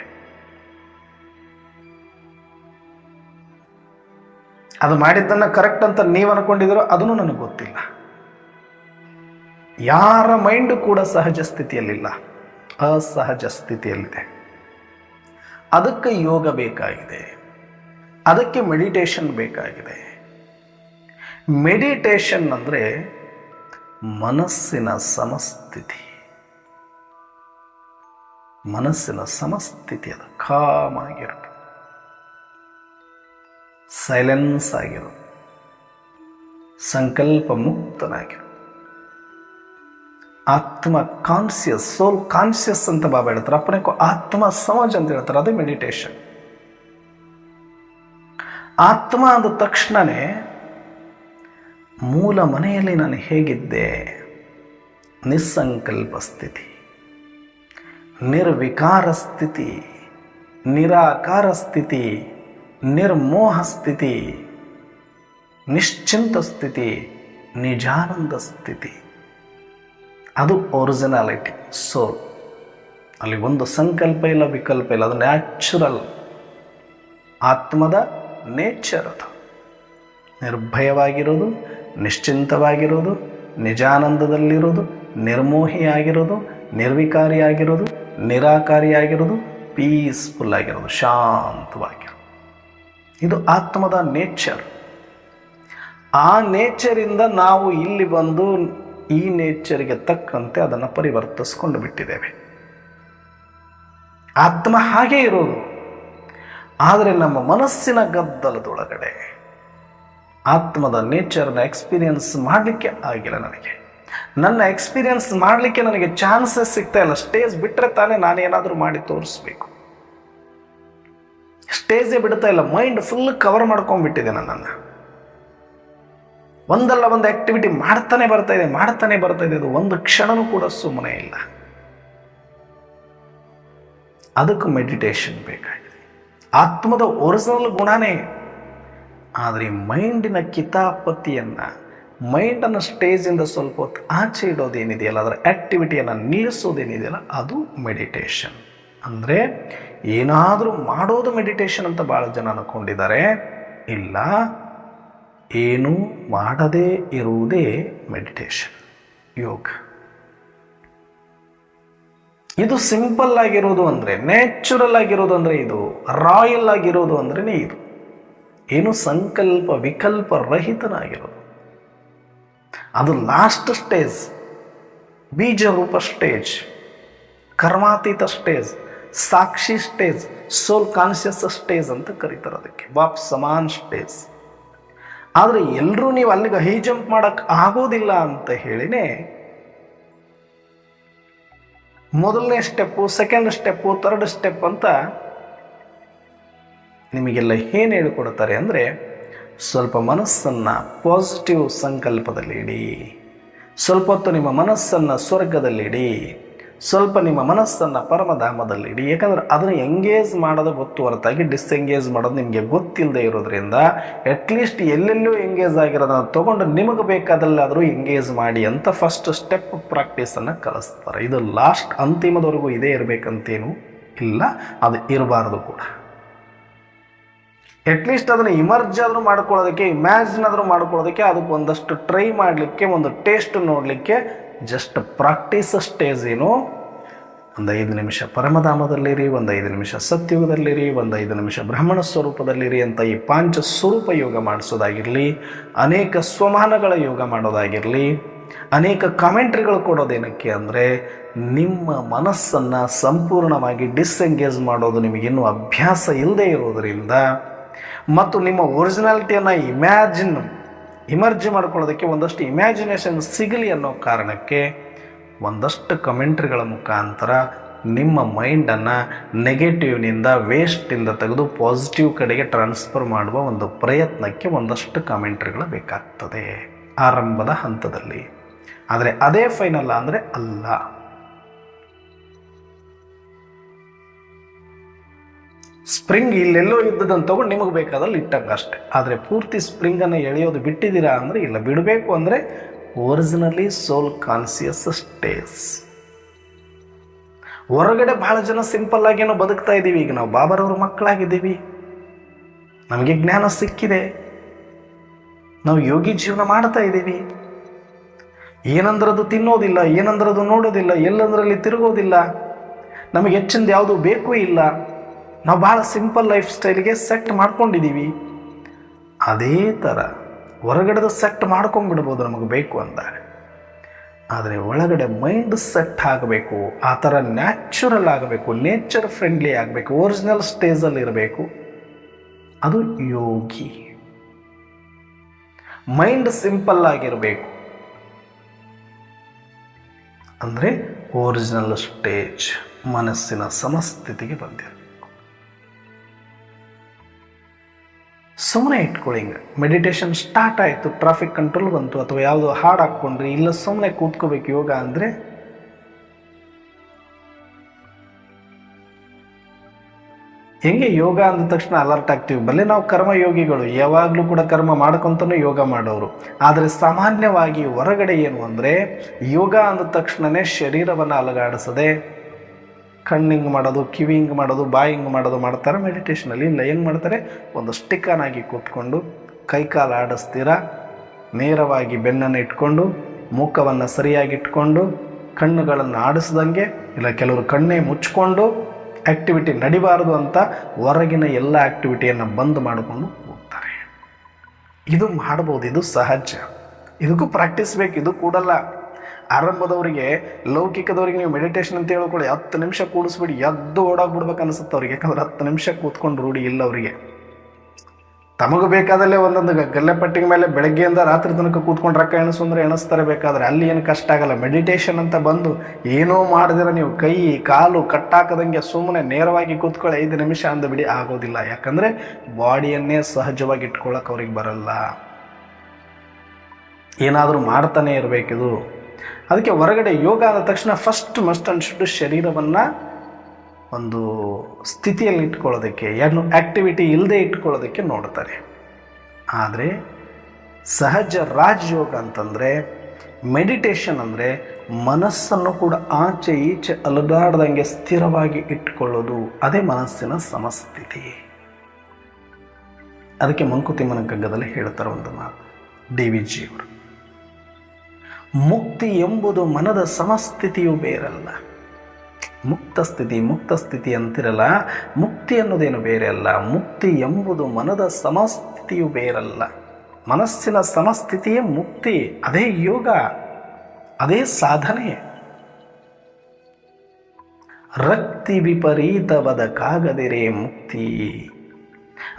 ಅದು ಮಾಡಿದ್ದನ್ನು ಕರೆಕ್ಟ್ ಅಂತ ನೀವು ಅನ್ಕೊಂಡಿದ್ದೀರೋ ಅದನ್ನು ನನಗೆ ಗೊತ್ತಿಲ್ಲ. ಯಾರ ಮೈಂಡು ಕೂಡ ಸಹಜ ಸ್ಥಿತಿಯಲ್ಲಿಲ್ಲ, ಅಸಹಜ ಸ್ಥಿತಿಯಲ್ಲಿದೆ. ಅದಕ್ಕೆ ಯೋಗ ಬೇಕಾಗಿದೆ, ಅದಕ್ಕೆ ಮೆಡಿಟೇಷನ್ ಬೇಕಾಗಿದೆ. ಮೆಡಿಟೇಷನ್ ಅಂದರೆ ಮನಸ್ಸಿನ ಸಮಸ್ಥಿತಿ. ಅದು ಕಾಮ್ ಆಗಿರೋದು, ಸೈಲೆನ್ಸ್ ಆಗಿರೋದು, ಸಂಕಲ್ಪ ಮುಕ್ತನಾಗಿರೋದು, ಆತ್ಮ ಕಾನ್ಸಿಯಸ್, ಸೋಲ್ ಕಾನ್ಸಿಯಸ್ ಅಂತ ಬಾಬಾ ಹೇಳ್ತಾರೆ. ಅಪ್ಪನೇಕೋ ಆತ್ಮ ಸಮಾಜ ಅಂತ ಹೇಳ್ತಾರೆ. ಅದೇ ಮೆಡಿಟೇಷನ್. ಆತ್ಮ ಅಂದ ತಕ್ಷಣನೇ ಮೂಲ ಮನೆಯಲ್ಲಿ ನಾನು ಹೇಗಿದ್ದೆ, ನಿಸ್ಸಂಕಲ್ಪ ಸ್ಥಿತಿ, ನಿರ್ವಿಕಾರ ಸ್ಥಿತಿ, ನಿರಾಕಾರ ಸ್ಥಿತಿ, ನಿರ್ಮೋಹ ಸ್ಥಿತಿ, ನಿಶ್ಚಿಂತ ಸ್ಥಿತಿ, ನಿಜಾನಂದ ಸ್ಥಿತಿ. ಅದು ಒರಿಜಿನಾಲಿಟಿ, ಸೋಲ್. ಅಲ್ಲಿ ಒಂದು ಸಂಕಲ್ಪ ಇಲ್ಲ, ವಿಕಲ್ಪ ಇಲ್ಲ. ಅದು ನ್ಯಾಚುರಲ್, ಆತ್ಮದ ನೇಚರ್. ಅದು ನಿರ್ಭಯವಾಗಿರೋದು, ನಿಶ್ಚಿಂತವಾಗಿರೋದು, ನಿಜಾನಂದದಲ್ಲಿರೋದು, ನಿರ್ಮೋಹಿಯಾಗಿರೋದು, ನಿರ್ವಿಕಾರಿಯಾಗಿರೋದು, ನಿರಾಕಾರಿಯಾಗಿರೋದು, ಪೀಸ್ಫುಲ್ ಆಗಿರೋದು, ಶಾಂತವಾಗಿರೋದು. ಇದು ಆತ್ಮದ ನೇಚರ್. ಆ ನೇಚರಿಂದ ನಾವು ಇಲ್ಲಿ ಬಂದು ಈ ನೇಚರ್ಗೆ ತಕ್ಕಂತೆ ಅದನ್ನು ಪರಿವರ್ತಿಸ್ಕೊಂಡು ಬಿಟ್ಟಿದ್ದೇವೆ. ಆತ್ಮ ಹಾಗೇ ಇರೋದು. ಆದರೆ ನಮ್ಮ ಮನಸ್ಸಿನ ಗದ್ದಲದೊಳಗಡೆ ಆತ್ಮದ ನೇಚರ್ನ ಎಕ್ಸ್ಪೀರಿಯನ್ಸ್ ಮಾಡಲಿಕ್ಕೆ ಆಗಿಲ್ಲ ನನಗೆ. ನನ್ನ ಎಕ್ಸ್ಪೀರಿಯನ್ಸ್ ಮಾಡಲಿಕ್ಕೆ ನನಗೆ ಚಾನ್ಸಸ್ ಸಿಗ್ತಾ ಇಲ್ಲ. ಸ್ಟೇಜ್ ಬಿಟ್ಟರೆ ತಾನೇ ನಾನೇನಾದರೂ ಮಾಡಿ ತೋರಿಸ್ಬೇಕು. ಸ್ಟೇಜೇ ಬಿಡ್ತಾ ಇಲ್ಲ. ಮೈಂಡ್ ಫುಲ್ ಕವರ್ ಮಾಡ್ಕೊಂಡ್ಬಿಟ್ಟಿದೆ ನನ್ನನ್ನು. ಒಂದಲ್ಲ ಒಂದು ಆಕ್ಟಿವಿಟಿ ಮಾಡ್ತಾನೆ ಬರ್ತಾ ಇದೆ. ಅದು ಒಂದು ಕ್ಷಣನೂ ಕೂಡ ಸುಮ್ಮನೆ ಇಲ್ಲ. ಅದಕ್ಕೂ ಮೆಡಿಟೇಷನ್ ಬೇಕಾಗಿದೆ. ಆತ್ಮದ ಒರಿಜಿನಲ್ ಗುಣನೇ. ಆದರೆ ಈ ಮೈಂಡಿನ ಕಿತಾಪತಿಯನ್ನು, ಮೈಂಡನ್ನು ಸ್ಟೇಜಿಂದ ಸ್ವಲ್ಪ ಹೊತ್ತು ಆಚೆ ಇಡೋದೇನಿದೆಯಲ್ಲ, ಅದರ ಆ್ಯಕ್ಟಿವಿಟಿಯನ್ನು ನಿಲ್ಲಿಸೋದೇನಿದೆಯಲ್ಲ, ಅದು ಮೆಡಿಟೇಷನ್. ಅಂದರೆ ಏನಾದರೂ ಮಾಡೋದು ಮೆಡಿಟೇಷನ್ ಅಂತ ಭಾಳ ಜನ ಅಂದ್ಕೊಂಡಿದ್ದಾರೆ. ಇಲ್ಲ, ಏನೂ ಮಾಡದೇ ಇರುವುದೇ ಮೆಡಿಟೇಷನ್, ಯೋಗ. ಇದು ಸಿಂಪಲ್ ಆಗಿರೋದು ಅಂದರೆ, ನ್ಯಾಚುರಲ್ ಆಗಿರೋದು ಅಂದರೆ ಇದು, ರಾಯಲ್ ಆಗಿರೋದು ಅಂದ್ರೇ ಇದು. ಏನು ಸಂಕಲ್ಪ ವಿಕಲ್ಪ ರಹಿತನಾಗಿರೋದು. ಅದು ಲಾಸ್ಟ್ ಸ್ಟೇಜ್, ಬೀಜರೂಪ ಸ್ಟೇಜ್, ಕರ್ಮಾತೀತ ಸ್ಟೇಜ್, ಸಾಕ್ಷಿ ಸ್ಟೇಜ್, ಸೋಲ್ ಕಾನ್ಷಿಯಸ್ ಸ್ಟೇಜ್ ಅಂತ ಕರೀತಾರೆ. ಅದಕ್ಕೆ ಬಾಪ್ ಸಮಾನ್ ಸ್ಟೇಜ್. ಆದರೆ ಎಲ್ಲರೂ ನೀವು ಅಲ್ಲಿಗೆ ಹೈ ಜಂಪ್ ಮಾಡಕ್ಕೆ ಆಗೋದಿಲ್ಲ ಅಂತ ಹೇಳಿನೇ ಮೊದಲನೇ step, second step, third step ಅಂತ ನಿಮಗೆಲ್ಲ ಏನು ಹೇಳಿಕೊಡ್ತಾರೆ ಅಂದರೆ, ಸ್ವಲ್ಪ ಮನಸ್ಸನ್ನು ಪಾಸಿಟಿವ್ ಸಂಕಲ್ಪದಲ್ಲಿ ಇಡಿ, ಸ್ವಲ್ಪ ಹೊತ್ತು ನಿಮ್ಮ ಮನಸ್ಸನ್ನು ಸ್ವರ್ಗದಲ್ಲಿಡಿ, ಸ್ವಲ್ಪ ನಿಮ್ಮ ಮನಸ್ಸನ್ನು ಪರಮಧಾಮದಲ್ಲಿಡಿ. ಯಾಕಂದರೆ ಅದನ್ನು ಎಂಗೇಜ್ ಮಾಡೋದು ಗೊತ್ತು ಹೊರತಾಗಿ ಡಿಸ್ಎಂಗೇಜ್ ಮಾಡೋದು ನಿಮಗೆ ಗೊತ್ತಿಲ್ಲದೆ ಇರೋದ್ರಿಂದ ಅಟ್ಲೀಸ್ಟ್ ಎಲ್ಲೆಲ್ಲೂ ಎಂಗೇಜ್ ಆಗಿರೋದನ್ನು ತೊಗೊಂಡು ನಿಮಗೆ ಬೇಕಾದಲ್ಲಾದರೂ ಎಂಗೇಜ್ ಮಾಡಿ ಅಂತ ಫಸ್ಟ್ ಸ್ಟೆಪ್ ಪ್ರಾಕ್ಟೀಸನ್ನು ಕಲಿಸ್ತಾರೆ. ಇದು ಲಾಸ್ಟ್ ಅಂತಿಮದವರೆಗೂ ಇದೇ ಇರಬೇಕಂತೇನೂ ಇಲ್ಲ, ಅದು ಇರಬಾರ್ದು ಕೂಡ. ಅಟ್ಲೀಸ್ಟ್ ಅದನ್ನು ಇಮರ್ಜ್ ಆದರೂ ಮಾಡ್ಕೊಳ್ಳೋದಕ್ಕೆ, ಇಮ್ಯಾಜಿನ್ ಆದರೂ ಮಾಡ್ಕೊಳ್ಳೋದಕ್ಕೆ, ಅದಕ್ಕೆ ಒಂದಷ್ಟು ಟ್ರೈ ಮಾಡಲಿಕ್ಕೆ, ಒಂದು ಟೇಸ್ಟ್ ನೋಡಲಿಕ್ಕೆ ಜಸ್ಟ್ ಪ್ರಾಕ್ಟೀಸ್ ಸ್ಟೇಜ್ ಏನು. ಒಂದು 5 ನಿಮಿಷ ಪರಮಧಾಮದಲ್ಲಿರಿ, ಒಂದು 5 ನಿಮಿಷ ಸತ್ಯುಗದಲ್ಲಿರಿ, ಒಂದು 5 ನಿಮಿಷ ಬ್ರಹ್ಮಣ ಸ್ವರೂಪದಲ್ಲಿರಿ ಅಂತ ಈ ಪಾಂಚ ಸ್ವರೂಪ ಯೋಗ ಮಾಡಿಸೋದಾಗಿರಲಿ, ಅನೇಕ ಸ್ವಮಾನಗಳ ಯೋಗ ಮಾಡೋದಾಗಿರಲಿ, ಅನೇಕ ಕಾಮೆಂಟ್ರಿಗಳು ಕೊಡೋದೇನಕ್ಕೆ ಅಂದರೆ ನಿಮ್ಮ ಮನಸ್ಸನ್ನು ಸಂಪೂರ್ಣವಾಗಿ ಡಿಸ್ಎಂಗೇಜ್ ಮಾಡೋದು ನಿಮಗಿನ್ನೂ ಅಭ್ಯಾಸ ಇಲ್ಲದೆ ಇರೋದರಿಂದ ಮತ್ತು ನಿಮ್ಮ ಒರಿಜಿನಾಲಿಟಿಯನ್ನು ಇಮರ್ಜ್ ಮಾಡ್ಕೊಳ್ಳೋದಕ್ಕೆ ಒಂದಷ್ಟು ಇಮ್ಯಾಜಿನೇಷನ್ ಸಿಗಲಿ ಅನ್ನೋ ಕಾರಣಕ್ಕೆ ಒಂದಷ್ಟು ಕಮೆಂಟ್ರಿಗಳ ಮುಖಾಂತರ ನಿಮ್ಮ ಮೈಂಡನ್ನು ನೆಗೆಟಿವ್ನಿಂದ, ವೇಸ್ಟಿಂದ ತೆಗೆದು ಪಾಸಿಟಿವ್ ಕಡೆಗೆ ಟ್ರಾನ್ಸ್ಫರ್ ಮಾಡುವ ಒಂದು ಪ್ರಯತ್ನಕ್ಕೆ ಒಂದಷ್ಟು ಕಮೆಂಟ್ರಿಗಳು ಬೇಕಾಗ್ತದೆ ಆರಂಭದ ಹಂತದಲ್ಲಿ. ಆದರೆ ಅದೇ ಫೈನಲ್ ಅಂದರೆ ಅಲ್ಲ. ಸ್ಪ್ರಿಂಗ್ ಇಲ್ಲೆಲ್ಲೋ ಇದ್ದದನ್ನು ತೊಗೊಂಡು ನಿಮಗೆ ಬೇಕಾದಲ್ಲಿ ಇಟ್ಟಂಗೆ ಅಷ್ಟೆ. ಆದರೆ ಪೂರ್ತಿ ಸ್ಪ್ರಿಂಗನ್ನು ಎಳೆಯೋದು ಬಿಟ್ಟಿದ್ದೀರಾ ಅಂದರೆ ಇಲ್ಲ, ಬಿಡಬೇಕು ಅಂದರೆ ಒರಿಜಿನಲಿ ಸೋಲ್ ಕಾನ್ಸಿಯಸ್ ಸ್ಟೇಸ್. ಹೊರಗಡೆ ಭಾಳ ಜನ ಸಿಂಪಲ್ ಆಗೇನೋ ಬದುಕ್ತಾ ಇದ್ದೀವಿ. ಈಗ ನಾವು ಬಾಬಾರವ್ರ ಮಕ್ಕಳಾಗಿದ್ದೀವಿ, ನಮಗೆ ಜ್ಞಾನ ಸಿಕ್ಕಿದೆ, ನಾವು ಯೋಗಿ ಜೀವನ ಮಾಡ್ತಾ ಇದ್ದೀವಿ. ಏನಂದ್ರದು ತಿನ್ನೋದಿಲ್ಲ, ಏನಂದ್ರದು ನೋಡೋದಿಲ್ಲ, ಎಲ್ಲಂದ್ರಲ್ಲಿ ತಿರುಗೋದಿಲ್ಲ, ನಮಗೆ ಹೆಚ್ಚಿಂದ ಯಾವುದೂ ಬೇಕೂ ಇಲ್ಲ. ನಾವು ಭಾಳ ಸಿಂಪಲ್ ಲೈಫ್ ಸ್ಟೈಲಿಗೆ ಸೆಟ್ ಮಾಡ್ಕೊಂಡಿದ್ದೀವಿ. ಅದೇ ಥರ ಹೊರಗಡೆದು ಸೆಟ್ ಮಾಡ್ಕೊಂಡ್ಬಿಡ್ಬೋದು ನಮಗೆ ಬೇಕು ಅಂದಾಗ. ಆದರೆ ಒಳಗಡೆ ಮೈಂಡ್ ಸೆಟ್ ಆಗಬೇಕು, ಆ ಥರ ನ್ಯಾಚುರಲ್ ಆಗಬೇಕು, ನೇಚರ್ ಫ್ರೆಂಡ್ಲಿ ಆಗಬೇಕು, ಒರಿಜಿನಲ್ ಸ್ಟೇಜಲ್ಲಿ ಇರಬೇಕು. ಅದು ಯೋಗಿ. ಮೈಂಡ್ ಸಿಂಪಲ್ ಆಗಿರಬೇಕು ಅಂದರೆ ಒರಿಜಿನಲ್ ಸ್ಟೇಜ್, ಮನಸ್ಸಿನ ಸಮಸ್ಥಿತಿಗೆ ಬಂದಿರಬೇಕು. ಸುಮ್ಮನೆ ಇಟ್ಕೊಳ್ಳಿ. ಹಿಂಗೆ ಮೆಡಿಟೇಷನ್ ಸ್ಟಾರ್ಟ್ ಆಯಿತು, ಟ್ರಾಫಿಕ್ ಕಂಟ್ರೋಲ್ ಬಂತು, ಅಥವಾ ಯಾವುದೋ ಹಾಡು ಹಾಕ್ಕೊಂಡ್ರಿ, ಇಲ್ಲ ಸುಮ್ಮನೆ ಕೂತ್ಕೋಬೇಕು ಯೋಗ ಅಂದರೆ ಹೆಂಗೆ? ಯೋಗ ಅಂದ ತಕ್ಷಣ ಅಲರ್ಟ್ ಆಗ್ತೀವಿ. ಬಲ್ಲೆ ನಾವು ಕರ್ಮಯೋಗಿಗಳು, ಯಾವಾಗಲೂ ಕೂಡ ಕರ್ಮ ಮಾಡ್ಕೊತಾನೂ ಯೋಗ ಮಾಡೋರು. ಆದರೆ ಸಾಮಾನ್ಯವಾಗಿ ಹೊರಗಡೆ ಏನು ಅಂದರೆ ಯೋಗ ಅಂದ ತಕ್ಷಣವೇ ಶರೀರವನ್ನು ಅಲುಗಾಡಿಸದೆ ಕಣ್ಣು ಹಿಂಗೆ ಮಾಡೋದು, ಕಿವಿ ಹಿಂಗೆ ಮಾಡೋದು, ಬಾಯಿ ಹಿಂಗೆ ಮಾಡೋದು ಮಾಡ್ತಾರೆ. ಮೆಡಿಟೇಷನಲ್ಲಿ ಇಲ್ಲ, ಹೆಂಗೆ ಮಾಡ್ತಾರೆ? ಒಂದು ಸ್ಟಿಕ್ಕನಾಗಿ ಕೂತ್ಕೊಂಡು ಕೈಕಾಲು ಆಡಿಸ್ತೀರ, ನೇರವಾಗಿ ಬೆನ್ನನ್ನು ಇಟ್ಕೊಂಡು, ಮುಖವನ್ನು ಸರಿಯಾಗಿ ಇಟ್ಕೊಂಡು, ಕಣ್ಣುಗಳನ್ನು ಆಡಿಸ್ದಂಗೆ, ಇಲ್ಲ ಕೆಲವರು ಕಣ್ಣೇ ಮುಚ್ಕೊಂಡು ಆ್ಯಕ್ಟಿವಿಟಿ ನಡಿಬಾರದು ಅಂತ ಹೊರಗಿನ ಎಲ್ಲ ಆ್ಯಕ್ಟಿವಿಟಿಯನ್ನು ಬಂದ್ ಮಾಡಿಕೊಂಡು ಹೋಗ್ತಾರೆ. ಇದು ಮಾಡ್ಬೋದು, ಇದು ಸಹಜ, ಇದಕ್ಕೂ ಪ್ರಾಕ್ಟೀಸ್ ಬೇಕು. ಇದು ಕೂಡಲ್ಲ. ಆರಂಭದವರಿಗೆ, ಲೌಕಿಕದವರಿಗೆ ನೀವು ಮೆಡಿಟೇಷನ್ ಅಂತ ಹೇಳ್ಕೊಳ್ಳಿ, 10 ನಿಮಿಷ ಕೂಡಿಸ್ಬಿಡಿ, ಎದ್ದು ಓಡಾಗ್ಬಿಡ್ಬೇಕು ಅನಿಸುತ್ತೆ ಅವ್ರಿಗೆ. ಯಾಕಂದ್ರೆ 10 ನಿಮಿಷ ಕೂತ್ಕೊಂಡು ರೂಢಿ ಇಲ್ಲ ಅವರಿಗೆ. ತಮಗೆ ಬೇಕಾದಲ್ಲೇ ಒಂದೊಂದು ಗಲ್ಲೆಪಟ್ಟಿಗೆ ಮೇಲೆ ಬೆಳಗ್ಗೆಯಿಂದ ರಾತ್ರಿ ತನಕ ಕೂತ್ಕೊಂಡು ರೊಕ್ಕ ಎಣಿಸು ಅಂದರೆ ಎಣಿಸ್ತಾರೆ ಬೇಕಾದರೆ. ಅಲ್ಲಿ ಏನು ಕಷ್ಟ ಆಗಲ್ಲ. ಮೆಡಿಟೇಷನ್ ಅಂತ ಬಂದು ಏನೋ ಮಾಡಿದ್ರೆ ನೀವು ಕೈ ಕಾಲು ಕಟ್ಟಾಕದಂಗೆ ಸುಮ್ಮನೆ ನೇರವಾಗಿ ಕೂತ್ಕೊಳ್ಳಿ 5 ನಿಮಿಷ ಅಂದ್ಬಿಡಿ, ಆಗೋದಿಲ್ಲ. ಯಾಕಂದರೆ ಬಾಡಿಯನ್ನೇ ಸಹಜವಾಗಿ ಇಟ್ಕೊಳ್ಳೋಕೆ ಅವ್ರಿಗೆ ಬರಲ್ಲ. ಏನಾದರೂ ಮಾಡ್ತಾನೆ ಇರಬೇಕಿದು. ಅದಕ್ಕೆ ಹೊರಗಡೆ ಯೋಗ ಆದ ತಕ್ಷಣ ಫಸ್ಟ್ ಮಸ್ಟ್ ಅಂಡ್ ಶುಡ್ ಶರೀರವನ್ನು ಒಂದು ಸ್ಥಿತಿಯಲ್ಲಿ ಇಟ್ಕೊಳ್ಳೋದಕ್ಕೆ, ಏನು ಆ್ಯಕ್ಟಿವಿಟಿ ಇಲ್ಲದೆ ಇಟ್ಕೊಳ್ಳೋದಕ್ಕೆ ನೋಡ್ತಾರೆ. ಆದರೆ ಸಹಜ ರಾಜಯೋಗ ಅಂತಂದರೆ, ಮೆಡಿಟೇಷನ್ ಅಂದರೆ ಮನಸ್ಸನ್ನು ಕೂಡ ಆಚೆ ಈಚೆ ಅಲುಗಾಡ್ದಂಗೆ ಸ್ಥಿರವಾಗಿ ಇಟ್ಕೊಳ್ಳೋದು. ಅದೇ ಮನಸ್ಸಿನ ಸಮಸ್ಥಿತಿ. ಅದಕ್ಕೆ ಮಂಕುತಿಮ್ಮನ ಕಗ್ಗದಲ್ಲಿ ಹೇಳ್ತಾರೆ ಒಂದು ಮಾತು, DVG ಅವರು, ಮುಕ್ತಿ ಎಂಬುದು ಮನದ ಸಮಸ್ಥಿತಿಯು ಬೇರಲ್ಲ. ಮುಕ್ತ ಸ್ಥಿತಿ ಅಂತಿರಲ್ಲ, ಮುಕ್ತಿ ಅನ್ನೋದೇನು ಬೇರೆ ಅಲ್ಲ. ಮುಕ್ತಿ ಎಂಬುದು ಮನದ ಸಮಸ್ಥಿತಿಯು ಬೇರಲ್ಲ. ಮನಸ್ಸಿನ ಸಮಸ್ಥಿತಿಯೇ ಮುಕ್ತಿ. ಅದೇ ಯೋಗ, ಅದೇ ಸಾಧನೆ. ರಕ್ತಿ ವಿಪರೀತವಾದ ಕಾಗದಿರೇ ಮುಕ್ತಿ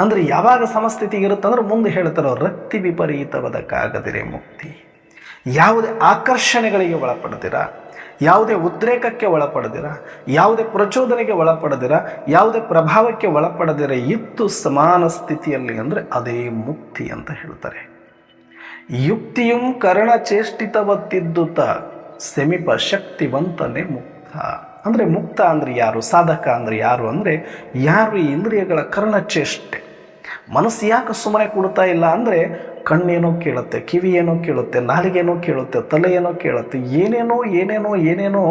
ಅಂದರೆ ಯಾವಾಗ ಸಮಸ್ಥಿತಿ ಇರುತ್ತಂದ್ರೆ ಮುಂದೆ ಹೇಳ್ತಾರೋ, ರಕ್ತಿ ವಿಪರೀತವಾದ ಕಾಗದಿರೇ ಮುಕ್ತಿ. ಯಾವುದೇ ಆಕರ್ಷಣೆಗಳಿಗೆ ಒಳಪಡ್ದಿರ, ಯಾವುದೇ ಉದ್ರೇಕಕ್ಕೆ ಒಳಪಡದಿರ, ಯಾವುದೇ ಪ್ರಚೋದನೆಗೆ ಒಳಪಡದಿರ, ಯಾವುದೇ ಪ್ರಭಾವಕ್ಕೆ ಒಳಪಡದಿರ ಇತ್ತು ಸಮಾನ ಸ್ಥಿತಿಯಲ್ಲಿ ಅಂದರೆ ಅದೇ ಮುಕ್ತಿ ಅಂತ ಹೇಳ್ತಾರೆ. ಯುಕ್ತಿಯು ಕರ್ಣ ಚೇಷ್ಟಿತವತ್ತಿದ್ದುತ ಸೆಮಿಪ ಶಕ್ತಿವಂತನೇ ಮುಕ್ತ. ಅಂದರೆ ಮುಕ್ತ ಅಂದರೆ ಯಾರು, ಸಾಧಕ ಅಂದರೆ ಯಾರು ಅಂದರೆ ಯಾರು ಈ ಇಂದ್ರಿಯಗಳ ಕರ್ಣಚೇಷ್ಟೆ. ಮನಸ್ಸು ಯಾಕೆ ಸುಮ್ಮನೆ ಕೊಡ್ತಾ ಇಲ್ಲ ಅಂದರೆ ಕಣ್ಣೇನೋ ಕೇಳುತ್ತೆ, ಕಿವಿ ಏನೋ ಕೇಳುತ್ತೆ, ನಾಲಿಗೇನೋ ಕೇಳುತ್ತೆ, ತಲೆ ಏನೋ ಕೇಳುತ್ತೆ, ಏನೇನೋ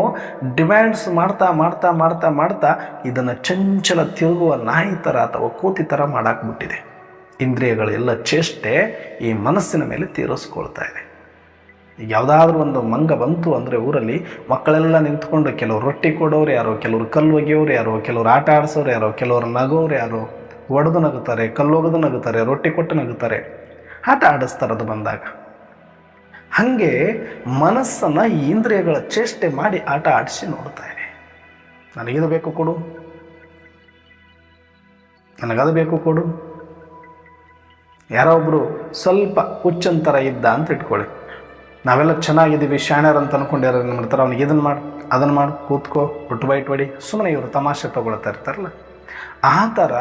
ಡಿಮ್ಯಾಂಡ್ಸ್ ಮಾಡ್ತಾ ಮಾಡ್ತಾ ಮಾಡ್ತಾ ಮಾಡ್ತಾ ಇದನ್ನು ಚಂಚಲ ತಿರುಗುವ ನಾಯಿ ಥರ ಅಥವಾ ಕೋತಿ ಥರ ಮಾಡಾಕ್ಬಿಟ್ಟಿದೆ. ಇಂದ್ರಿಯಗಳೆಲ್ಲ ಚೇಷ್ಟೆ ಈ ಮನಸ್ಸಿನ ಮೇಲೆ ತೀರಿಸ್ಕೊಳ್ತಾ ಇದೆ. ಈಗ ಯಾವುದಾದ್ರೂ ಒಂದು ಮಂಗ ಬಂತು ಅಂದರೆ ಊರಲ್ಲಿ ಮಕ್ಕಳೆಲ್ಲ ನಿಂತ್ಕೊಂಡು ಕೆಲವರು ರೊಟ್ಟಿ ಕೊಡೋರು ಯಾರೋ, ಕೆಲವರು ಕಲ್ಲು ಒಗೆಯೋರು ಯಾರೋ, ಕೆಲವರು ಆಟ ಆಡಿಸೋರು ಯಾರೋ, ಕೆಲವರು ನಗೋರು ಯಾರೋ, ಒಡೆದು ನಗುತ್ತಾರೆ, ಕಲ್ಲೊಗೆದು ನಗುತ್ತಾರೆ, ರೊಟ್ಟಿ ಕೊಟ್ಟು ನಗುತ್ತಾರೆ, ಆಟ ಆಡಿಸ್ತಾರೆ ಅದು ಬಂದಾಗ. ಹಾಗೆ ಮನಸ್ಸನ್ನು ಈ ಇಂದ್ರಿಯಗಳ ಚೇಷ್ಟೆ ಮಾಡಿ ಆಟ ಆಡಿಸಿ ನೋಡ್ತಾ ಇದೆ. ನನಗಿದು ಬೇಕು ಕೊಡು, ನನಗದು ಬೇಕು ಕೊಡು. ಯಾರೋ ಒಬ್ಬರು ಸ್ವಲ್ಪ ಹುಚ್ಚಂತರ ಇದ್ದ ಅಂತ ಇಟ್ಕೊಳ್ಳಿ, ನಾವೆಲ್ಲ ಚೆನ್ನಾಗಿದ್ದೀವಿ ಶಾಣ್ಯರ್ ಅಂತ ಅಂದ್ಕೊಂಡಿರೋ ಏನು ಮಾಡ್ತಾರೆ, ಅವ್ನಿಗೆ ಇದನ್ನು ಮಾಡಿ ಅದನ್ನು ಮಾಡಿ ಕೂತ್ಕೋ ಬಿಟ್ಟು ಬೈಟ್ ಹೊಡಿ, ಸುಮ್ಮನೆ ಇವರು ತಮಾಷೆ ತಗೊಳ್ತಾ ಇರ್ತಾರಲ್ಲ. ಆ ಥರ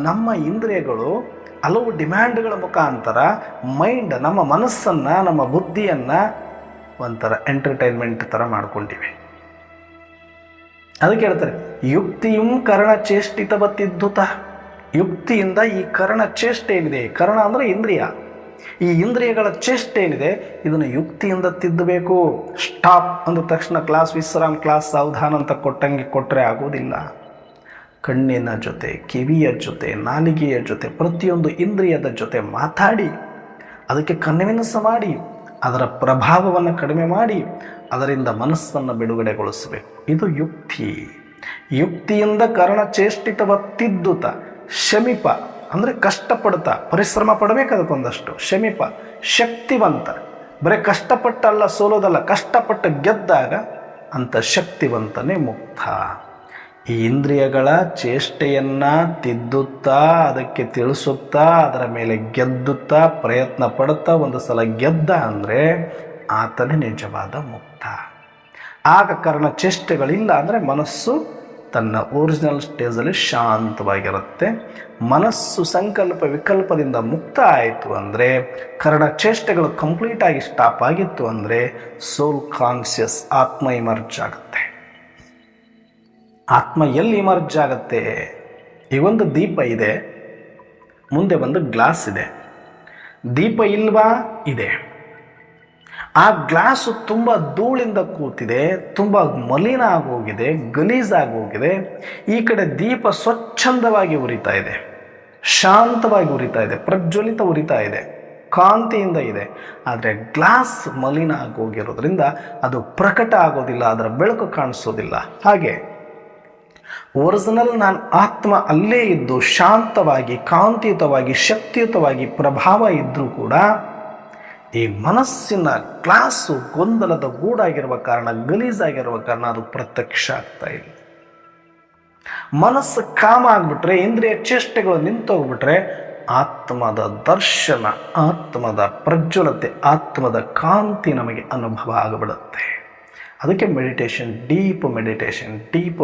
ನಮ್ಮ ಇಂದ್ರಿಯಗಳು ಹಲವು ಡಿಮ್ಯಾಂಡ್ಗಳ ಮುಖಾಂತರ ಮೈಂಡ್, ನಮ್ಮ ಮನಸ್ಸನ್ನು, ನಮ್ಮ ಬುದ್ಧಿಯನ್ನು ಒಂಥರ ಎಂಟರ್ಟೈನ್ಮೆಂಟ್ ಥರ ಮಾಡ್ಕೊಂಡಿವೆ. ಅದಕ್ಕೆ ಹೇಳ್ತಾರೆ ಯುಕ್ತಿಯೂ ಕರ್ಣಚೇಷ್ಟಿತವತ್ತಿದ್ದುತ. ಯುಕ್ತಿಯಿಂದ ಈ ಕರ್ಣ ಚೇಷ್ಟೆ ಏನಿದೆ, ಕರ್ಣ ಅಂದರೆ ಇಂದ್ರಿಯ, ಈ ಇಂದ್ರಿಯಗಳ ಚೇಷ್ಟೆ ಏನಿದೆ ಇದನ್ನು ಯುಕ್ತಿಯಿಂದ ತಿದ್ದಬೇಕು. ಸ್ಟಾಪ್ ಅಂದ ತಕ್ಷಣ ಕ್ಲಾಸ್ ವಿಶ್ರಾಮ್, ಕ್ಲಾಸ್ ಸಾವಧಾನ ಅಂತ ಕೊಟ್ಟಂಗೆ ಕೊಟ್ಟರೆ ಆಗೋದಿಲ್ಲ. ಕಣ್ಣಿನ ಜೊತೆ, ಕಿವಿಯ ಜೊತೆ, ನಾಲಿಗೆಯ ಜೊತೆ, ಪ್ರತಿಯೊಂದು ಇಂದ್ರಿಯದ ಜೊತೆ ಮಾತಾಡಿ ಅದಕ್ಕೆ ಕನ್ವಿನ್ಸ್ ಮಾಡಿ ಅದರ ಪ್ರಭಾವವನ್ನು ಕಡಿಮೆ ಮಾಡಿ ಅದರಿಂದ ಮನಸ್ಸನ್ನು ಬಿಡುಗಡೆಗೊಳಿಸಬೇಕು. ಇದು ಯುಕ್ತಿ. ಯುಕ್ತಿಯಿಂದ ಕರ್ಣಚೇಷ್ಟಿತವತ್ತಿದ್ದುತ ಶಮಿಪ ಅಂದರೆ ಕಷ್ಟಪಡ್ತಾ, ಪರಿಶ್ರಮ ಪಡಬೇಕು ಅದಕ್ಕೊಂದಷ್ಟು. ಶಮಿಪ ಶಕ್ತಿವಂತ, ಬರೀ ಕಷ್ಟಪಟ್ಟಲ್ಲ ಸೋಲೋದಲ್ಲ, ಕಷ್ಟಪಟ್ಟು ಗೆದ್ದಾಗ ಅಂಥ ಶಕ್ತಿವಂತನೇ ಮುಕ್ತ. ಈ ಇಂದ್ರಿಯಗಳ ಚೇಷ್ಟೆಯನ್ನು ತಿದ್ದುತ್ತಾ, ಅದಕ್ಕೆ ತಿಳಿಸುತ್ತಾ, ಅದರ ಮೇಲೆ ಗೆದ್ದುತ್ತಾ, ಪ್ರಯತ್ನ ಪಡುತ್ತಾ ಒಂದು ಸಲ ಗೆದ್ದ ಅಂದರೆ ಆತನೇ ನಿಜವಾದ ಮುಕ್ತ. ಆಗ ಕರ್ಣ ಚೇಷ್ಟೆಗಳಿಲ್ಲ ಅಂದರೆ ಮನಸ್ಸು ತನ್ನ ಒರಿಜಿನಲ್ ಸ್ಟೇಜಲ್ಲಿ ಶಾಂತವಾಗಿರುತ್ತೆ. ಮನಸ್ಸು ಸಂಕಲ್ಪ ವಿಕಲ್ಪದಿಂದ ಮುಕ್ತ ಆಯಿತು ಅಂದರೆ, ಕರ್ಣ ಚೇಷ್ಟೆಗಳು ಕಂಪ್ಲೀಟಾಗಿ ಸ್ಟಾಪ್ ಆಗಿತ್ತು ಅಂದರೆ ಸೋಲ್ ಕಾನ್ಷಿಯಸ್, ಆತ್ಮ ಇಮರ್ಜ್ ಆಗುತ್ತೆ. ಆತ್ಮ ಎಲ್ಲಿ ಇಮರ್ಜ್ ಆಗುತ್ತೆ? ಈ ಒಂದು ದೀಪ ಇದೆ, ಮುಂದೆ ಒಂದು ಗ್ಲಾಸ್ ಇದೆ. ದೀಪ ಇಲ್ವಾ? ಇದೆ. ಆ ಗ್ಲಾಸು ತುಂಬ ಧೂಳಿಂದ ಕೂತಿದೆ, ತುಂಬ ಮಲಿನ ಆಗೋಗಿದೆ, ಗಲೀಜಾಗೋಗಿದೆ. ಈ ಕಡೆ ದೀಪ ಸ್ವಚ್ಛಂದವಾಗಿ ಉರಿತಾ ಇದೆ, ಶಾಂತವಾಗಿ ಉರಿತಾ ಇದೆ, ಪ್ರಜ್ವಲಿತ ಉರಿತಾ ಇದೆ, ಕಾಂತಿಯಿಂದ ಇದೆ. ಆದರೆ ಗ್ಲಾಸ್ ಮಲಿನ ಆಗೋಗಿರೋದ್ರಿಂದ ಅದು ಪ್ರಕಟ ಆಗೋದಿಲ್ಲ, ಅದರ ಬೆಳಕು ಕಾಣಿಸೋದಿಲ್ಲ. ಹಾಗೆ ಒರಿಜಿನಲ್ ನಾನು ಆತ್ಮ ಅಲ್ಲೇ ಇದ್ದು ಶಾಂತವಾಗಿ, ಕಾಂತಿಯುತವಾಗಿ, ಶಕ್ತಿಯುತವಾಗಿ ಪ್ರಭಾವ ಇದ್ದರೂ ಕೂಡ ಈ ಮನಸ್ಸಿನ ಗ್ಲಾಸು ಗೊಂದಲದ ಗೂಡಾಗಿರುವ ಕಾರಣ, ಗಲೀಜಾಗಿರುವ ಕಾರಣ ಅದು ಪ್ರತ್ಯಕ್ಷ ಆಗ್ತಾ ಇಲ್ಲ. ಮನಸ್ಸು ಕಾಮ ಆಗಿಬಿಟ್ರೆ, ಇಂದ್ರಿಯ ಚೇಷ್ಟೆಗಳು ನಿಂತೋಗ್ಬಿಟ್ರೆ ಆತ್ಮದ ದರ್ಶನ, ಆತ್ಮದ ಪ್ರಜ್ವಲತೆ, ಆತ್ಮದ ಕಾಂತಿ ನಮಗೆ ಅನುಭವ ಆಗಿಬಿಡುತ್ತೆ. ಅದಕ್ಕೆ ಮೆಡಿಟೇಷನ್, ಡೀಪ್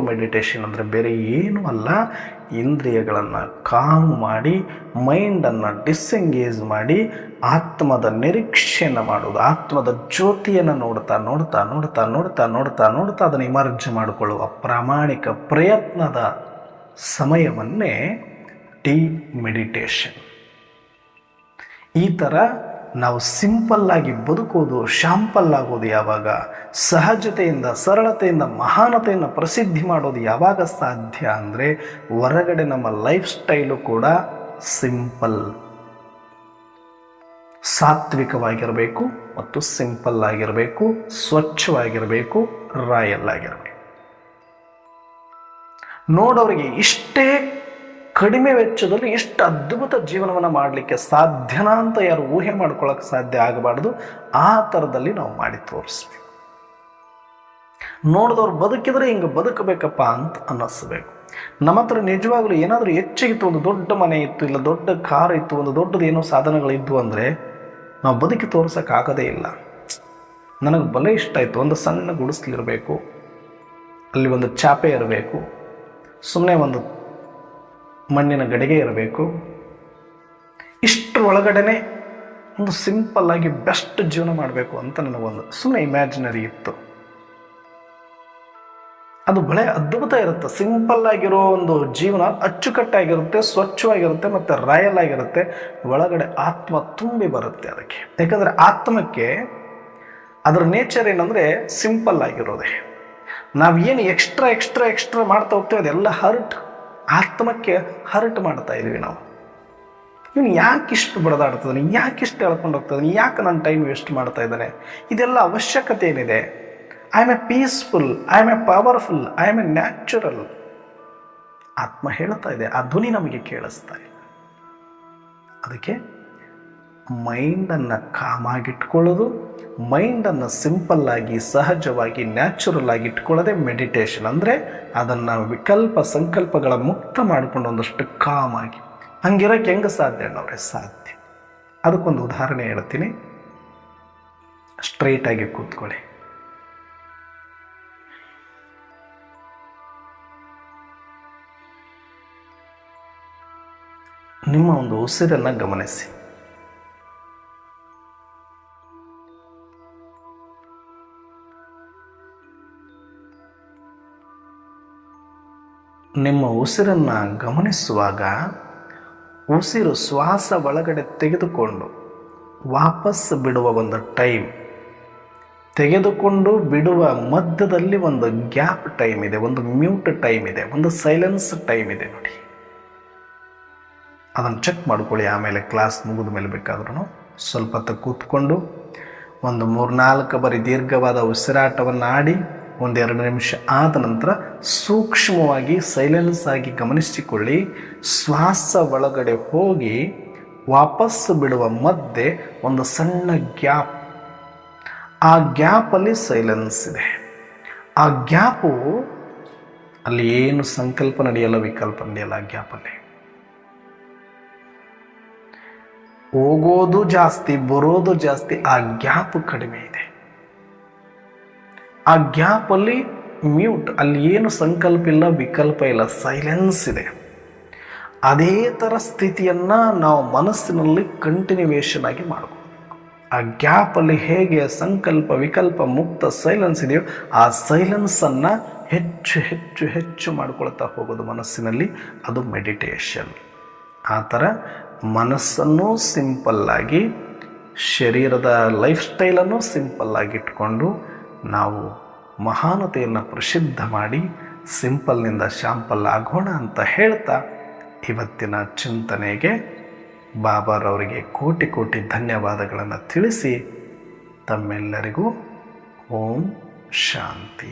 ಮೆಡಿಟೇಷನ್ ಅಂದರೆ ಬೇರೆ ಏನೂ ಅಲ್ಲ, ಇಂದ್ರಿಯಗಳನ್ನು ಕಾಮ್ ಮಾಡಿ ಮೈಂಡನ್ನು ಡಿಸ್ಎಂಗೇಜ್ ಮಾಡಿ ಆತ್ಮದ ನಿರೀಕ್ಷೆಯನ್ನು ಮಾಡೋದು. ಆತ್ಮದ ಜ್ಯೋತಿಯನ್ನು ನೋಡ್ತಾ ನೋಡ್ತಾ ನೋಡ್ತಾ ನೋಡ್ತಾ ನೋಡ್ತಾ ನೋಡ್ತಾ ಅದನ್ನು ಇಮರ್ಜ್ ಮಾಡಿಕೊಳ್ಳುವ ಪ್ರಾಮಾಣಿಕ ಪ್ರಯತ್ನದ ಸಮಯವನ್ನೇ ಡೀಪ್ ಮೆಡಿಟೇಷನ್. ಈ ಥರ ನಾವು ಸಿಂಪಲ್ಲಾಗಿ ಬದುಕೋದು, ಶಾಂಪಲ್ ಆಗೋದು ಯಾವಾಗ, ಸಹಜತೆಯಿಂದ, ಸರಳತೆಯಿಂದ, ಮಹಾನತೆಯನ್ನು ಪ್ರಸಿದ್ಧಿ ಮಾಡೋದು ಯಾವಾಗ ಸಾಧ್ಯ ಅಂದರೆ ಹೊರಗಡೆ ನಮ್ಮ ಲೈಫ್ ಸ್ಟೈಲು ಕೂಡ ಸಿಂಪಲ್, ಸಾತ್ವಿಕವಾಗಿರಬೇಕು ಮತ್ತು ಸಿಂಪಲ್ ಆಗಿರಬೇಕು, ಸ್ವಚ್ಛವಾಗಿರಬೇಕು, ರಾಯಲ್ ಆಗಿರಬೇಕು. ನೋಡೋರಿಗೆ ಇಷ್ಟೇ ಕಡಿಮೆ ವೆಚ್ಚದಲ್ಲಿ ಎಷ್ಟು ಅದ್ಭುತ ಜೀವನವನ್ನು ಮಾಡಲಿಕ್ಕೆ ಸಾಧ್ಯನಾ ಅಂತ ಯಾರು ಊಹೆ ಮಾಡ್ಕೊಳ್ಳೋಕೆ ಸಾಧ್ಯ ಆಗಬಾರ್ದು. ಆ ಥರದಲ್ಲಿ ನಾವು ಮಾಡಿ ತೋರಿಸ್ಬೇಕು. ನೋಡಿದವ್ರು ಬದುಕಿದ್ರೆ ಹಿಂಗೆ ಬದುಕಬೇಕಪ್ಪ ಅಂತ ಅನ್ನಿಸ್ಬೇಕು. ನಮ್ಮ ಹತ್ರ ನಿಜವಾಗ್ಲೂ ಏನಾದರೂ ಹೆಚ್ಚಿಗಿತ್ತು, ಒಂದು ದೊಡ್ಡ ಮನೆ ಇತ್ತು, ಇಲ್ಲ ದೊಡ್ಡ ಕಾರ್ ಇತ್ತು, ಒಂದು ದೊಡ್ಡದು ಏನೋ ಸಾಧನಗಳಿದ್ವು ಅಂದರೆ ನಾವು ಬದುಕಿ ತೋರ್ಸೋಕ್ಕಾಗೋದೇ ಇಲ್ಲ. ನನಗೆ ಬಲೆ ಇಷ್ಟ ಆಯಿತು, ಒಂದು ಸಣ್ಣ ಗುಡಿಸ್ಲಿರಬೇಕು, ಅಲ್ಲಿ ಒಂದು ಚಾಪೆ ಇರಬೇಕು, ಸುಮ್ಮನೆ ಒಂದು ಮಣ್ಣಿನ ಗಡಿಗೆ ಇರಬೇಕು. ಇಷ್ಟರ ಒಳಗಡೆ ಒಂದು ಸಿಂಪಲ್ಲಾಗಿ ಬೆಸ್ಟ್ ಜೀವನ ಮಾಡಬೇಕು ಅಂತ ನನಗೊಂದು ಸುಮ್ಮನೆ ಇಮ್ಯಾಜಿನರಿ ಇತ್ತು. ಅದು ಬಹಳ ಅದ್ಭುತ ಇರುತ್ತೆ. ಸಿಂಪಲ್ ಆಗಿರೋ ಒಂದು ಜೀವನ ಅಚ್ಚುಕಟ್ಟಾಗಿರುತ್ತೆ, ಸ್ವಚ್ಛವಾಗಿರುತ್ತೆ ಮತ್ತು ರಾಯಲ್ ಆಗಿರುತ್ತೆ. ಒಳಗಡೆ ಆತ್ಮ ತುಂಬಿ ಬರುತ್ತೆ ಅದಕ್ಕೆ. ಯಾಕಂದರೆ ಆತ್ಮಕ್ಕೆ ಅದರ ನೇಚರ್ ಏನಂದರೆ ಸಿಂಪಲ್ ಆಗಿರೋದೆ. ನಾವೇನು ಎಕ್ಸ್ಟ್ರಾ ಮಾಡ್ತಾ ಹೋಗ್ತೇವೆ ಅದೆಲ್ಲ ಆತ್ಮಕ್ಕೆ ಹರ್ಟ್ ಮಾಡ್ತಾ ಇದೀವಿ ನಾವು. ಇವನು ಯಾಕೆ ಇಷ್ಟು ಬಡದಾಡ್ತದಾನೆ, ಯಾಕೆ ಇಷ್ಟು ಹೇಳ್ಕೊಂಡು ಹೋಗ್ತದಾನೆ, ಯಾಕೆ ನನ್ನ ಟೈಮ್ ವೇಸ್ಟ್ ಮಾಡ್ತಾ ಇದ್ದಾನೆ, ಇದೆಲ್ಲ ಅವಶ್ಯಕತೆ ಏನಿದೆ? I am A peaceful, I am A powerful, I am A natural. ಆತ್ಮ ಹೇಳ್ತಾ ಇದೆ, ಆ ಧ್ವನಿ ನಮಗೆ ಕೇಳಿಸ್ತಾ ಇಲ್ಲ. ಅದಕ್ಕೆ ಮೈಂಡನ್ನು ಕಾಮಾಗಿಟ್ಕೊಳ್ಳೋದು, ಮೈಂಡನ್ನು ಸಿಂಪಲ್ಲಾಗಿ, ಸಹಜವಾಗಿ, ನ್ಯಾಚುರಲ್ ಆಗಿ ಇಟ್ಕೊಳ್ಳೋದೇ ಮೆಡಿಟೇಷನ್. ಅಂದರೆ ಅದನ್ನು ವಿಕಲ್ಪ ಸಂಕಲ್ಪಗಳ ಮುಕ್ತ ಮಾಡಿಕೊಂಡು ಒಂದಷ್ಟು ಕಾಮಾಗಿ ಹಂಗಿರೋಕ್ಕೆ ಹೆಂಗೆ ಸಾಧ್ಯ ಅನ್ನೋರೆ? ಸಾಧ್ಯ. ಅದಕ್ಕೊಂದು ಉದಾಹರಣೆ ಹೇಳ್ತೀನಿ. ಸ್ಟ್ರೈಟಾಗಿ ಕೂತ್ಕೊಳ್ಳಿ. ನಿಮ್ಮ ಒಂದು ಉಸಿರನ್ನು ಗಮನಿಸಿ. ನಿಮ್ಮ ಉಸಿರನ್ನು ಗಮನಿಸುವಾಗ ಉಸಿರು ಶ್ವಾಸ ಒಳಗಡೆ ತೆಗೆದುಕೊಂಡು ವಾಪಸ್ ಬಿಡುವ ಒಂದು ಟೈಮ್, ತೆಗೆದುಕೊಂಡು ಬಿಡುವ ಮಧ್ಯದಲ್ಲಿ ಒಂದು ಗ್ಯಾಪ್ ಟೈಮ್ ಇದೆ, ಒಂದು ಮ್ಯೂಟ್ ಟೈಮ್ ಇದೆ, ಒಂದು ಸೈಲೆನ್ಸ್ ಟೈಮ್ ಇದೆ ನೋಡಿ. ಅದನ್ನು ಚೆಕ್ ಮಾಡ್ಕೊಳ್ಳಿ. ಆಮೇಲೆ ಕ್ಲಾಸ್ ಮುಗಿದ ಮೇಲೆ ಬೇಕಾದ್ರೂ ಸ್ವಲ್ಪ ಹೊತ್ತು ಕೂತ್ಕೊಂಡು ಒಂದು 3-4 ಬಾರಿ ದೀರ್ಘವಾದ ಉಸಿರಾಟವನ್ನು ಆಡಿ 1-2 ನಿಮಿಷ ಆದ ನಂತರ ಸೂಕ್ಷ್ಮವಾಗಿ ಸೈಲೆನ್ಸ್ ಆಗಿ ಗಮನಿಸಿಕೊಳ್ಳಿ. ಶ್ವಾಸ ಒಳಗಡೆ ಹೋಗಿ ವಾಪಸ್ ಬಿಡುವ ಮಧ್ಯೆ ಒಂದು ಸಣ್ಣ ಗ್ಯಾಪ್, ಆ ಗ್ಯಾಪಲ್ಲಿ ಸೈಲೆನ್ಸ್ ಇದೆ. ಆ ಗ್ಯಾಪು ಅಲ್ಲಿ ಏನು ಸಂಕಲ್ಪ ನಡೆಯಲ್ಲ, ವಿಕಲ್ಪ ನಡೆಯಲ್ಲ. ಆ ಗ್ಯಾಪಲ್ಲಿ ಹೋಗೋದು ಜಾಸ್ತಿ, ಬರೋದು ಜಾಸ್ತಿ, ಆ ಗ್ಯಾಪ್ ಕಡಿಮೆ ಇದೆ. ಆ ಗ್ಯಾಪಲ್ಲಿ ಮ್ಯೂಟ್, ಅಲ್ಲಿ ಏನು ಸಂಕಲ್ಪ ಇಲ್ಲ, ವಿಕಲ್ಪ ಇಲ್ಲ, ಸೈಲೆನ್ಸ್ ಇದೆ. ಅದೇ ಥರ ಸ್ಥಿತಿಯನ್ನು ನಾವು ಮನಸ್ಸಿನಲ್ಲಿ ಕಂಟಿನ್ಯೂವೇಷನ್ ಆಗಿ ಮಾಡ್ಕೋಬೇಕು. ಆ ಗ್ಯಾಪಲ್ಲಿ ಹೇಗೆ ಸಂಕಲ್ಪ ವಿಕಲ್ಪ ಮುಕ್ತ ಸೈಲೆನ್ಸ್ ಇದೆಯೋ ಆ ಸೈಲೆನ್ಸನ್ನು ಹೆಚ್ಚು ಹೆಚ್ಚು ಹೆಚ್ಚು ಮಾಡ್ಕೊಳ್ತಾ ಹೋಗೋದು ಮನಸ್ಸಿನಲ್ಲಿ, ಅದು ಮೆಡಿಟೇಷನ್. ಆ ಥರ ಮನಸ್ಸನ್ನು ಸಿಂಪಲ್ಲಾಗಿ, ಶರೀರದ ಲೈಫ್ ಸ್ಟೈಲನ್ನು ಸಿಂಪಲ್ಲಾಗಿ ಇಟ್ಕೊಂಡು ನಾವು ಮಹಾನತೆಯನ್ನು ಪ್ರಸಿದ್ಧ ಮಾಡಿ ಸಿಂಪಲ್ನಿಂದ ಶಾಂಪಲ್ ಆಗೋಣ ಅಂತ ಹೇಳ್ತಾ ಇವತ್ತಿನ ಚಿಂತನೆಗೆ ಬಾಬಾರವರಿಗೆ ಕೋಟಿ ಕೋಟಿ ಧನ್ಯವಾದಗಳನ್ನು ತಿಳಿಸಿ ತಮ್ಮೆಲ್ಲರಿಗೂ ಓಂ ಶಾಂತಿ.